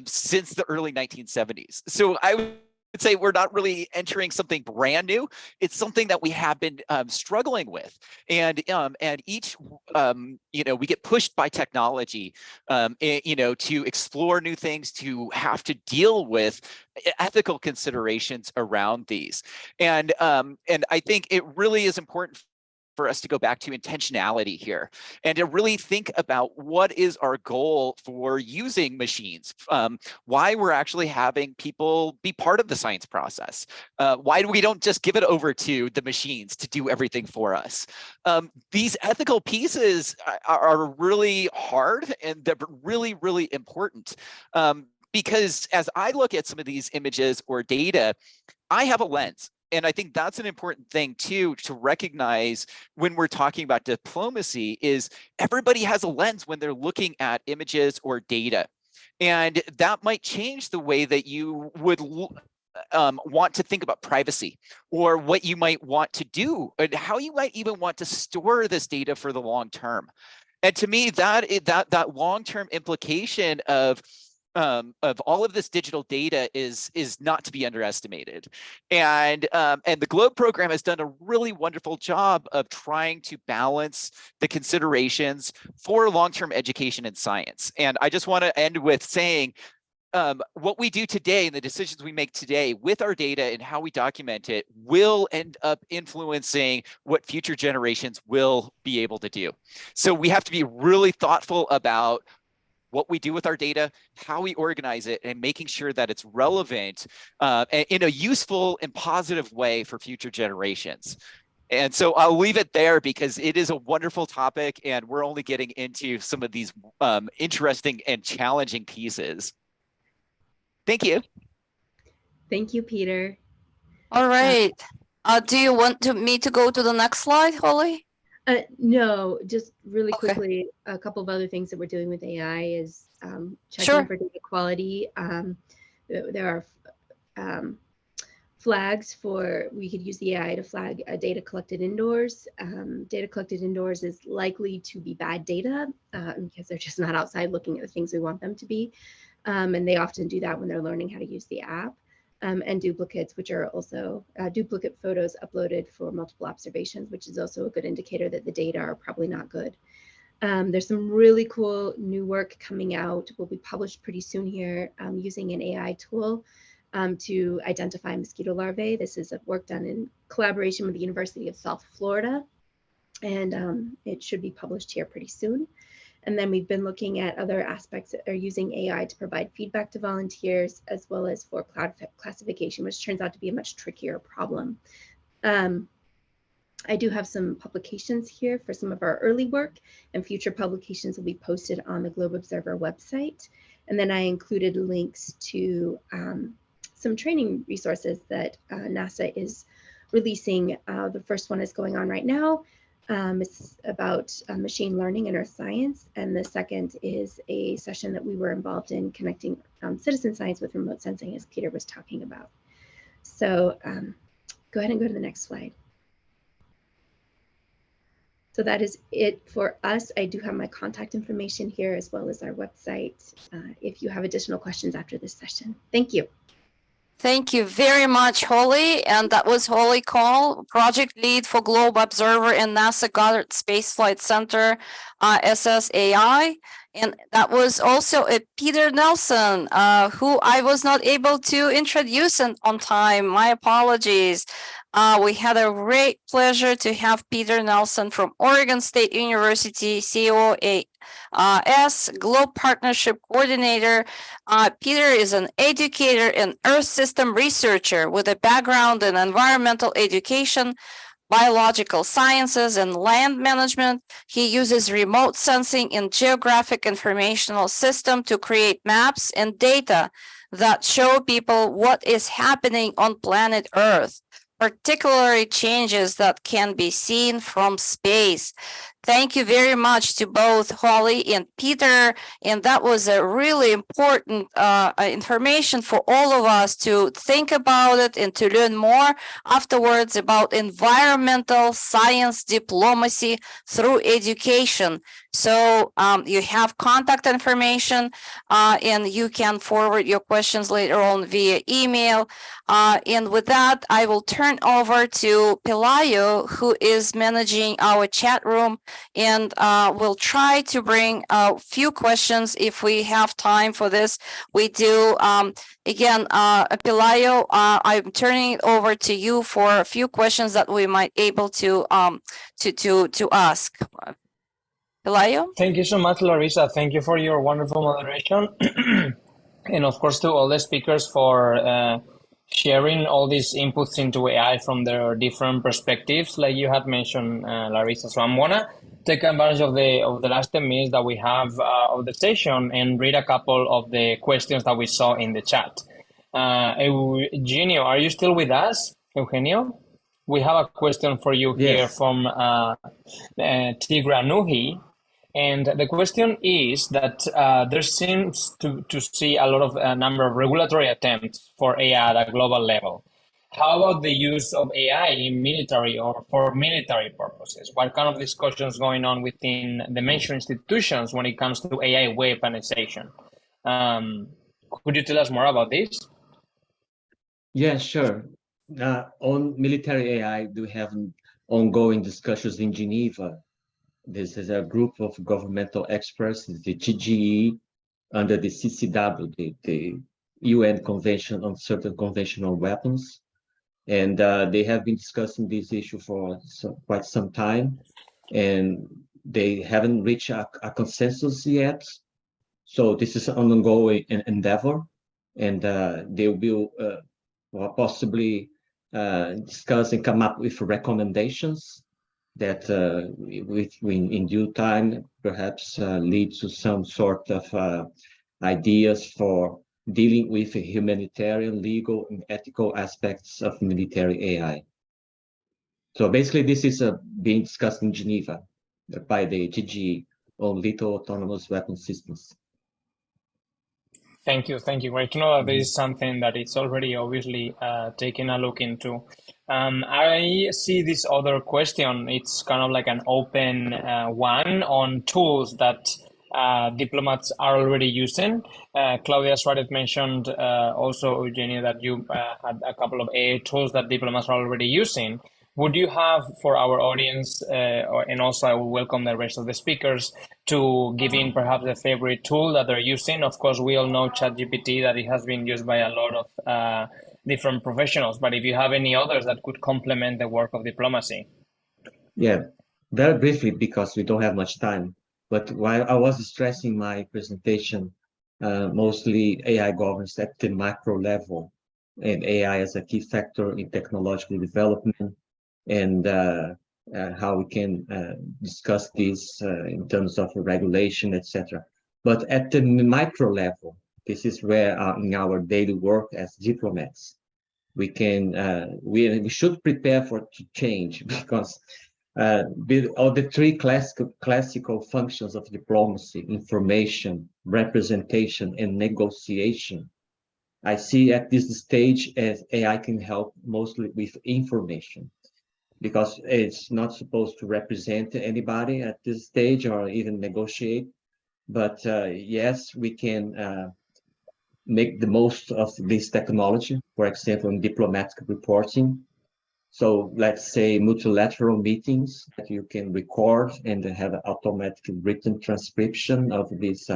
since the early 1970s. So I would say we're not really entering something brand new. It's something that we have been struggling with, and each we get pushed by technology, to explore new things, to have to deal with ethical considerations around these, and I think it really is important for us to go back to intentionality here and to really think about what is our goal for using machines, why we're actually having people be part of the science process, why we don't just give it over to the machines to do everything for us. These ethical pieces are really hard, and they're really, really important, because as I look at some of these images or data, I have a lens. And I think that's an important thing too, to recognize when we're talking about diplomacy, is everybody has a lens when they're looking at images or data. And that might change the way that you would want to think about privacy, or what you might want to do, and how you might even want to store this data for the long term. And to me, that long-term implication of of all of this digital data is not to be underestimated. And the GLOBE program has done a really wonderful job of trying to balance the considerations for long-term education in science. And I just want to end with saying, what we do today and the decisions we make today with our data and how we document it will end up influencing what future generations will be able to do. So we have to be really thoughtful about what we do with our data, how we organize it, and making sure that it's relevant in a useful and positive way for future generations. And so I'll leave it there because it is a wonderful topic and we're only getting into some of these interesting and challenging pieces. Thank you. Thank you, Peter. All right. Do you want me to go to the next slide, Holly? No, just really Okay. quickly, a couple of other things that we're doing with AI is checking Sure. for data quality. There are flags for, we could use the AI to flag data collected indoors. Data collected indoors is likely to be bad data because they're just not outside looking at the things we want them to be. And they often do that when they're learning how to use the app. And duplicates, which are also duplicate photos uploaded for multiple observations, which is also a good indicator that the data are probably not good. There's some really cool new work coming out, will be published pretty soon here, using an AI tool to identify mosquito larvae. This is a work done in collaboration with the University of South Florida, and it should be published here pretty soon. And then we've been looking at other aspects that are using AI to provide feedback to volunteers, as well as for cloud classification, which turns out to be a much trickier problem. I do have some publications here for some of our early work, and future publications will be posted on the Globe Observer website. And then I included links to some training resources that NASA is releasing. The first one is going on right now. It's about machine learning and earth science. And the second is a session that we were involved in connecting citizen science with remote sensing, as Peter was talking about. So go ahead and go to the next slide. So that is it for us. I do have my contact information here as well as our website if you have additional questions after this session. Thank you. Thank you very much, Holly. And that was Holly Call, project lead for Globe Observer and NASA Goddard Space Flight Center, SSAI. And that was also Peter Nelson, who I was not able to introduce on time. My apologies. We had a great pleasure to have Peter Nelson from Oregon State University, COAS, Globe Partnership Coordinator. Peter is an educator and Earth System researcher with a background in environmental education, biological sciences, and land management. He uses remote sensing and geographic informational system to create maps and data that show people what is happening on planet Earth, particularly changes that can be seen from space. Thank you very much to both Holly and Peter. And that was a really important information for all of us to think about it and to learn more afterwards about environmental science diplomacy through education. So you have contact information and you can forward your questions later on via email. And with that, I will turn over to Pelayo, who is managing our chat room, and we'll try to bring a few questions if we have time for this. We do. Again, Pelayo, I'm turning it over to you for a few questions that we might able to ask. Pelayo? Thank you so much, Larissa. Thank you for your wonderful moderation. And of course, to all the speakers for sharing all these inputs into AI from their different perspectives, like you had mentioned, Larissa. So I'm gonna take advantage of the last 10 minutes that we have of the session and read a couple of the questions that we saw in the chat. Eugenio, are you still with us? Eugenio? We have a question for you here Yes. from Tigra Nuhi. And the question is that there seems to see a lot of number of regulatory attempts for AI at a global level. How about the use of AI in military or for military purposes? What kind of discussions going on within the mentioned institutions when it comes to AI weaponization? Could you tell us more about this? Yeah, sure. On military AI, we have ongoing discussions in Geneva. This is a group of governmental experts, the GGE, under the CCW, the UN Convention on Certain Conventional Weapons. And they have been discussing this issue for quite some time, and they haven't reached a consensus yet. So this is an ongoing endeavor, and they will possibly discuss and come up with recommendations that in due time perhaps lead to some sort of ideas for dealing with humanitarian, legal, and ethical aspects of military AI. So basically, this is being discussed in Geneva by the GGE on lethal autonomous weapon systems. Thank you. Great to know that this is something that it's already obviously taking a look into. I see this other question. It's kind of like an open one on tools that diplomats are already using. Claudia Suarez mentioned also, Eugenia, that you had a couple of AI tools that diplomats are already using. Would you have for our audience, and also I will welcome the rest of the speakers, to give in perhaps a favorite tool that they're using? Of course, we all know ChatGPT, that it has been used by a lot of different professionals, but if you have any others that could complement the work of diplomacy. Yeah, very briefly, because we don't have much time. But while I was stressing my presentation, mostly AI governance at the macro level, and AI as a key factor in technological development, and how we can discuss this in terms of regulation, etc. But at the micro level, this is where in our daily work as diplomats, we can we should prepare for change, because of the three classical functions of diplomacy: information, representation, and negotiation. I see at this stage as AI can help mostly with information, because it's not supposed to represent anybody at this stage or even negotiate. But yes, we can make the most of this technology, for example, in diplomatic reporting. So let's say multilateral meetings that you can record and have automatic written transcription of these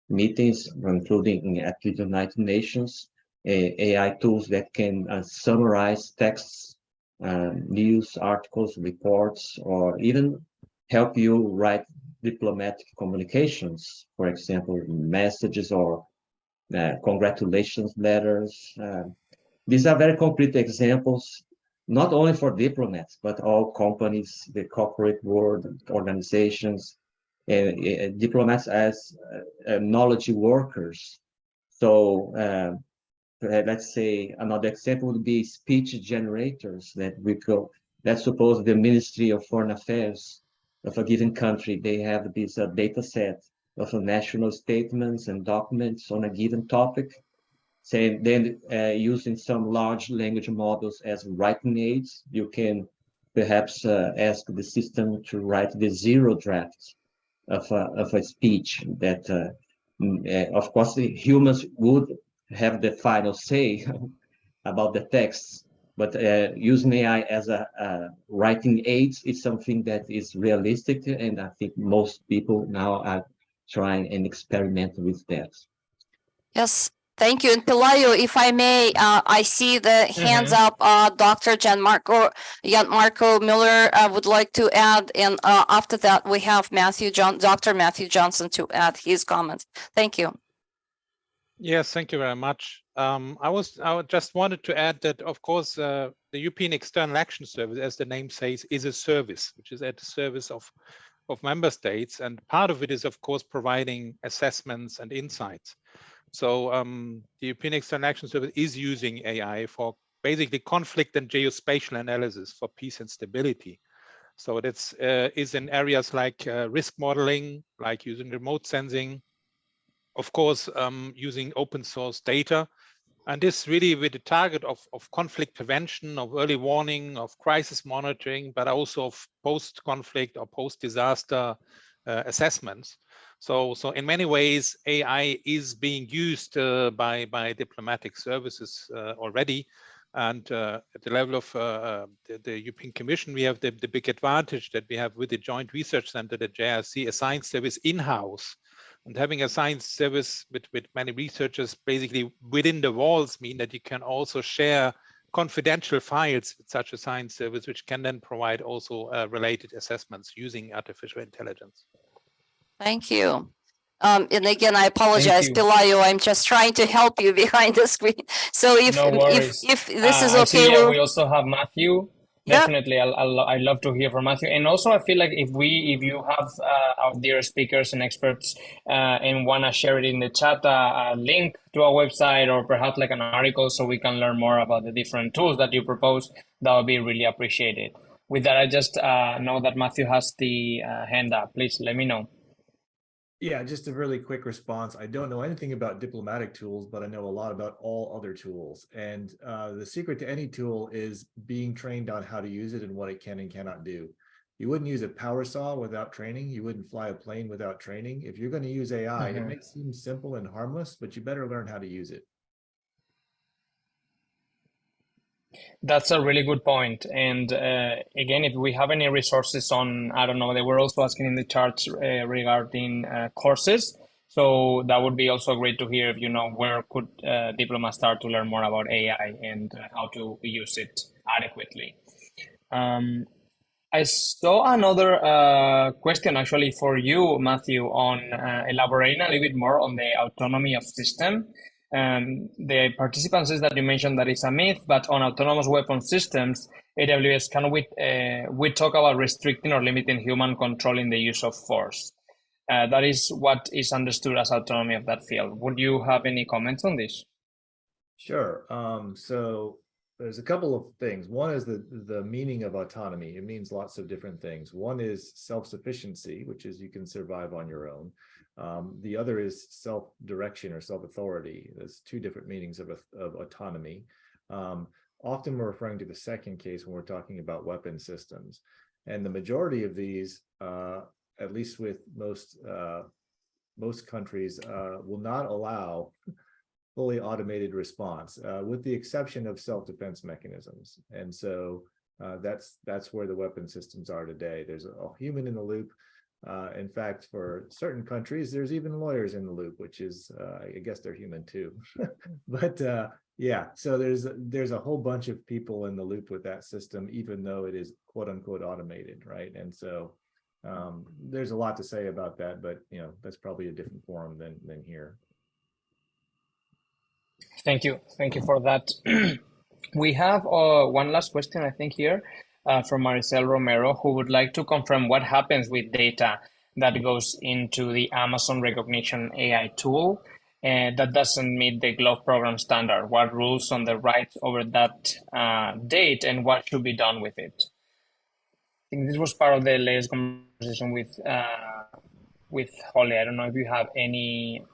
meetings, including at the United Nations, AI tools that can summarize texts, news articles, reports, or even help you write diplomatic communications, for example, messages or congratulations letters. These are very concrete examples, not only for diplomats, but all companies, the corporate world, organizations, diplomats as knowledge workers. So let's say another example would be speech generators that we go. Let's suppose the Ministry of Foreign Affairs of a given country, they have this data set of national statements and documents on a given topic. Say, then using some large language models as writing aids, you can perhaps ask the system to write the zero draft of a speech that, of course, the humans would have the final say about the text, but using AI as a writing aid is something that is realistic, and I think most people now are trying and experimenting with that. Yes, thank you. And Pelayo, if I may, I see the hands up. Dr. Gianmarco Miller would like to add, and after that we have Dr. Matthew Johnson to add his comments. Thank you. Yes, thank you very much. I just wanted to add that, of course, the European External Action Service, as the name says, is a service which is at the service of member states, and part of it is, of course, providing assessments and insights. So the European External Action Service is using AI for basically conflict and geospatial analysis for peace and stability. So that's is in areas like risk modeling, like using remote sensing, of course, using open source data. And this really with the target of conflict prevention, of early warning, of crisis monitoring, but also of post-conflict or post-disaster assessments. So in many ways, AI is being used by diplomatic services already. And at the level of the European Commission, we have the big advantage that we have with the Joint Research Center, the JRC, a science service in-house. And having a science service with many researchers basically within the walls mean that you can also share confidential files with such a science service, which can then provide also related assessments using artificial intelligence. Thank you. And again, I apologize, Pelayo. I'm just trying to help you behind the screen. So if No worries. if this is I okay, see, we also have Matthew. Yeah. Definitely, I'd love to hear from Matthew. And also, I feel like if you have our dear speakers and experts and want to share it in the chat, a link to our website or perhaps like an article so we can learn more about the different tools that you propose, that would be really appreciated. With that, I just know that Matthew has the hand up. Please let me know. Yeah, just a really quick response. I don't know anything about diplomatic tools, but I know a lot about all other tools. And the secret to any tool is being trained on how to use it and what it can and cannot do. You wouldn't use a power saw without training. You wouldn't fly a plane without training. If you're going to use AI, it may seem simple and harmless, but you better learn how to use it. That's a really good point. And again, if we have any resources on, I don't know, they were also asking in the charts regarding courses. So that would be also great to hear if you know where could diplomats start to learn more about AI and how to use it adequately. I saw another question actually for you, Matthew, on elaborating a little bit more on the autonomy of system. The participant says that you mentioned that it's a myth, but on autonomous weapon systems, AWS, can we talk about restricting or limiting human control in the use of force? That is what is understood as autonomy of that field. Would you have any comments on this? Sure. So there's a couple of things. One is the meaning of autonomy. It means lots of different things. One is self-sufficiency, which is you can survive on your own. The other is self-direction or self-authority. There's two different meanings of autonomy. Often we're referring to the second case when we're talking about weapon systems. And the majority of these, at least with most countries, will not allow fully automated response, with the exception of self-defense mechanisms. And so that's where the weapon systems are today. There's a human in the loop. In fact, for certain countries, there's even lawyers in the loop, which is, I guess they're human too. But yeah, so there's a whole bunch of people in the loop with that system, even though it is quote unquote automated, right? And so there's a lot to say about that, but you know, that's probably a different forum than here. Thank you for that. We have one last question, I think, here from Maricel Romero, who would like to confirm what happens with data that goes into the Amazon Recognition AI tool that doesn't meet the GLOVE program standard. What rules on the rights over that date and what should be done with it? I think this was part of the latest conversation with Holly. I don't know if you have any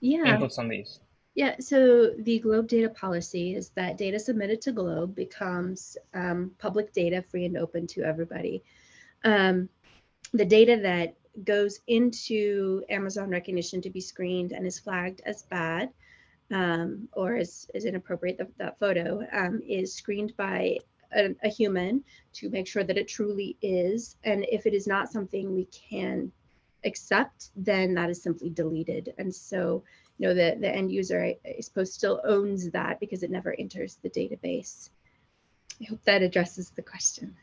inputs on this. Yeah, so the GLOBE data policy is that data submitted to GLOBE becomes public data, free and open to everybody. The data that goes into Amazon Recognition to be screened and is flagged as bad or is inappropriate, that photo is screened by a human to make sure that it truly is. And if it is not something we can accept, then that is simply deleted. And so, you know, the end user, I suppose, still owns that because it never enters the database. I hope that addresses the question.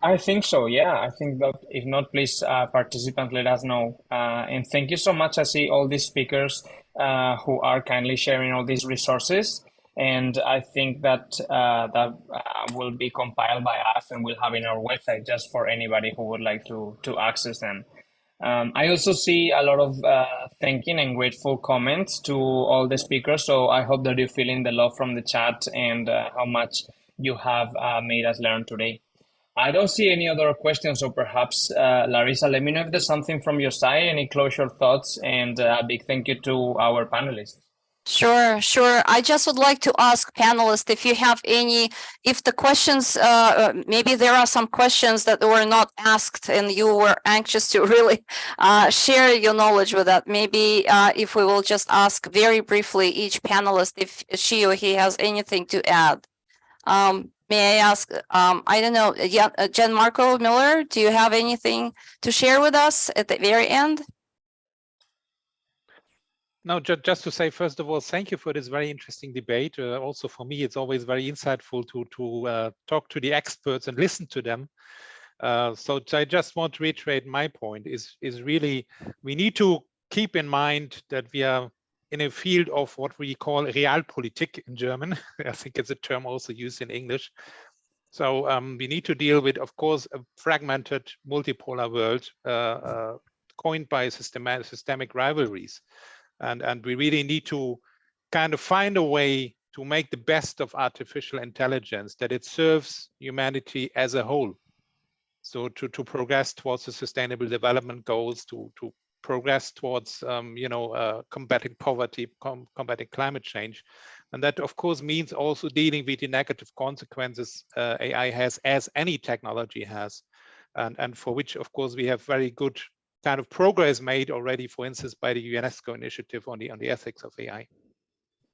I think so, yeah. I think that if not, please, participants, let us know. And thank you so much. I see all these speakers who are kindly sharing all these resources. And I think that will be compiled by us and we'll have in our website just for anybody who would like to access them. I also see a lot of thanking and grateful comments to all the speakers. So I hope that you're feeling the love from the chat and how much you have made us learn today. I don't see any other questions, so perhaps, Larissa, let me know if there's something from your side, any closure thoughts, and a big thank you to our panelists. Sure, sure. I just would like to ask panelists if you have any, if the questions, maybe there are some questions that were not asked and you were anxious to really share your knowledge with that. Maybe if we will just ask very briefly each panelist if she or he has anything to add. May I ask, I don't know, Gianmarco Miller, do you have anything to share with us at the very end? No, just to say, first of all, thank you for this very interesting debate. Also for me, it's always very insightful to talk to the experts and listen to them. So I just want to reiterate my point is really, we need to keep in mind that we are in a field of what we call Realpolitik in German. I think it's a term also used in English. So we need to deal with, of course, a fragmented multipolar world coined by systemic rivalries. And we really need to kind of find a way to make the best of artificial intelligence, that it serves humanity as a whole. So to progress towards the sustainable development goals, to progress towards combating poverty, combating climate change. And that, of course, means also dealing with the negative consequences AI has, as any technology has, and for which, of course, we have very good kind of progress made already, for instance, by the UNESCO initiative on the ethics of AI.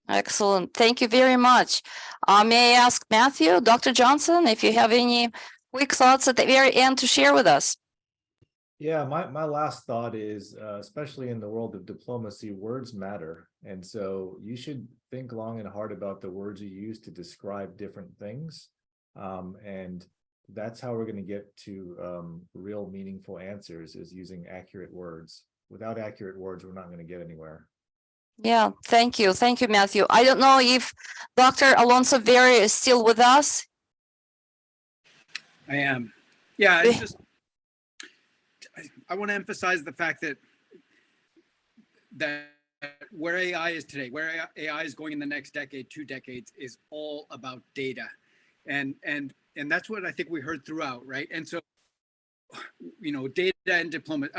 Excellent. Thank you very much. May I ask Matthew, Dr. Johnson, if you have any quick thoughts at the very end to share with us? Yeah, my last thought is, especially in the world of diplomacy, words matter. And so you should think long and hard about the words you use to describe different things. And that's how we're going to get to real meaningful answers, is using accurate words. Without accurate words, we're not going to get anywhere. Yeah, thank you. Thank you, Matthew. I don't know if Dr. Alonso Vera is still with us. I am. Yeah, I want to emphasize the fact that where AI is today, where AI is going in the next decade, 2 decades, is all about data. And that's what I think we heard throughout, right? And so, data and diplomacy,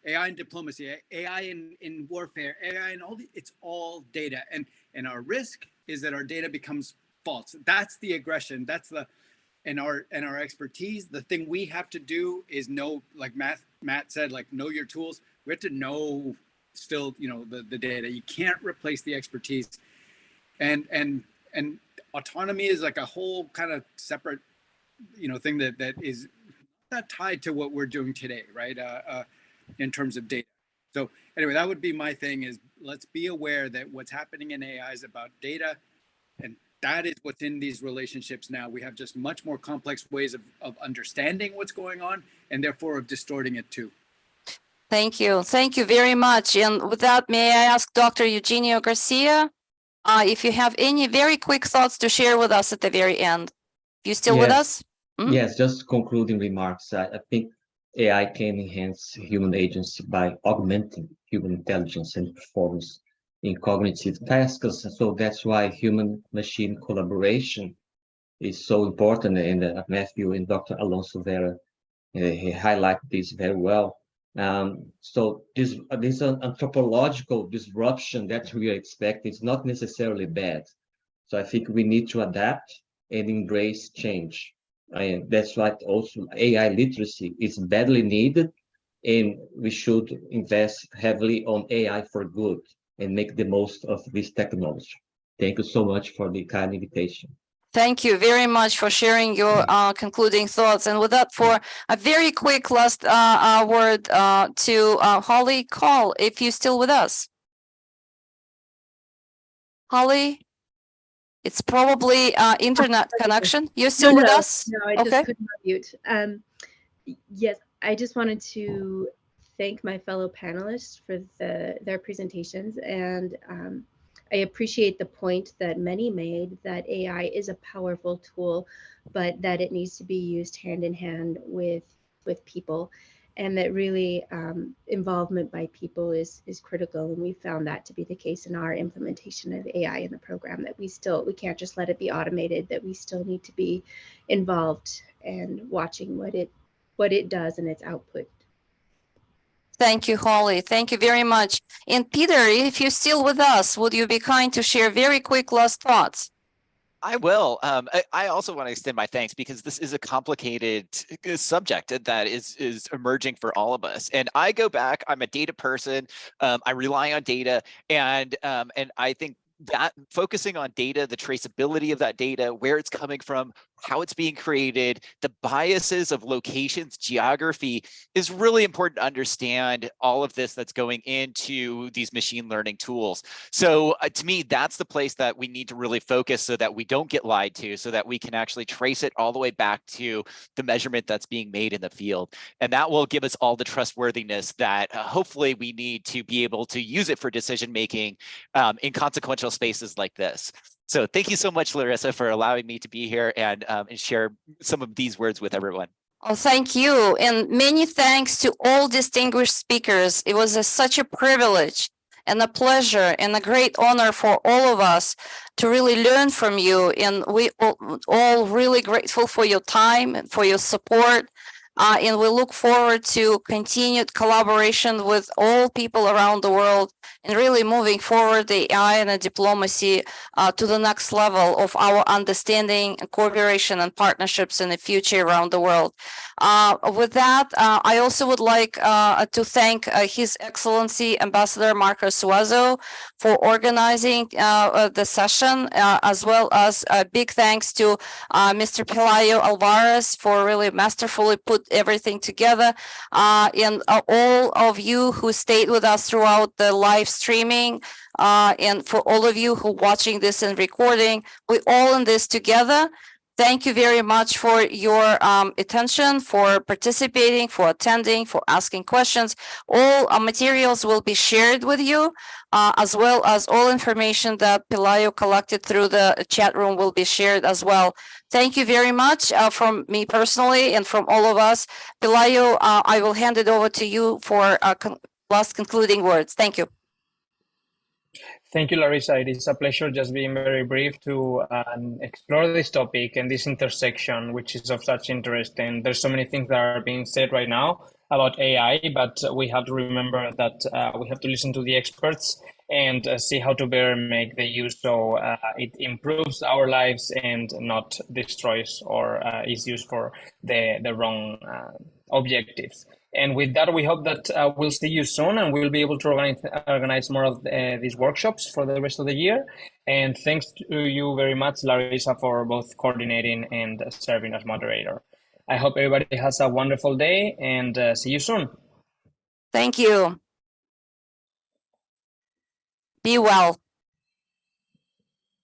AI and diplomacy, AI in warfare, AI and it's all data. And our risk is that our data becomes false. That's the aggression. That's and our expertise. The thing we have to do is know, like Matt said, like, know your tools. We have to know still, the data. You can't replace the expertise. And autonomy is like a whole kind of separate, thing that is not tied to what we're doing today, right? In terms of data. So anyway, that would be my thing, is let's be aware that what's happening in AI is about data, and that is what's in these relationships now. We have just much more complex ways of understanding what's going on, and therefore of distorting it too. Thank you. Thank you very much. And with that, may I ask Dr. Eugenio Garcia, if you have any very quick thoughts to share with us at the very end? You still with us? Yes, just concluding remarks. I think AI can enhance human agency by augmenting human intelligence and performance in cognitive tasks. So that's why human-machine collaboration is so important. And Matthew and Dr. Alonso Vera, he highlight this very well. So this anthropological disruption that we expect is not necessarily bad. So I think we need to adapt and embrace change. And that's why also AI literacy is badly needed, and we should invest heavily on AI for good and make the most of this technology. Thank you so much for the kind invitation. Thank you very much for sharing your concluding thoughts. And with that, for a very quick last word to Holly Call, if you're still with us. Holly? It's probably internet connection. You're still with us? No, I just couldn't unmute. Yes, I just wanted to thank my fellow panelists for their presentations, and I appreciate the point that many made, that AI is a powerful tool, but that it needs to be used hand in hand with people, and that really involvement by people is critical. And we found that to be the case in our implementation of AI in the program, that we can't just let it be automated, that we still need to be involved and watching what it does and its output. Thank you, Holly. Thank you very much. And Peter, if you're still with us, would you be kind to share very quick last thoughts? I will. I also want to extend my thanks because this is a complicated subject that is emerging for all of us. And I go back. I'm a data person. I rely on data, and I think that focusing on data, the traceability of that data, where it's coming from, how it's being created, the biases of locations, geography, is really important to understand all of this that's going into these machine learning tools. So to me, that's the place that we need to really focus so that we don't get lied to, so that we can actually trace it all the way back to the measurement that's being made in the field. And that will give us all the trustworthiness that hopefully we need to be able to use it for decision making in consequential spaces like this. So thank you so much, Larissa, for allowing me to be here and share some of these words with everyone. Oh, thank you. And many thanks to all distinguished speakers. It was such a privilege and a pleasure and a great honor for all of us to really learn from you. And we all really grateful for your time and for your support. And we look forward to continued collaboration with all people around the world and really moving forward the AI and the diplomacy to the next level of our understanding and cooperation and partnerships in the future around the world. With that, I also would like to thank His Excellency Ambassador Marco Suazo for organizing the session, as well as a big thanks to Mr. Pelayo Alvarez for really masterfully put everything together, and all of you who stayed with us throughout the live streaming, and for all of you who are watching this and recording. We're all in this together. Thank you very much for your attention, for participating, for attending, for asking questions. All materials will be shared with you, as well as all information that Pelayo collected through the chat room will be shared as well. Thank you very much from me personally and from all of us. Pelayo, I will hand it over to you for last concluding words. Thank you. Thank you, Larissa. It is a pleasure just being very brief to explore this topic and this intersection, which is of such interest. And there's so many things that are being said right now about AI, but we have to remember that we have to listen to the experts and see how to better make the use so it improves our lives and not destroys or is used for the wrong objectives. And with that, we hope that we'll see you soon and we'll be able to organize more of these workshops for the rest of the year. And thanks to you very much, Larissa, for both coordinating and serving as moderator. I hope everybody has a wonderful day and see you soon. Thank you. Be well.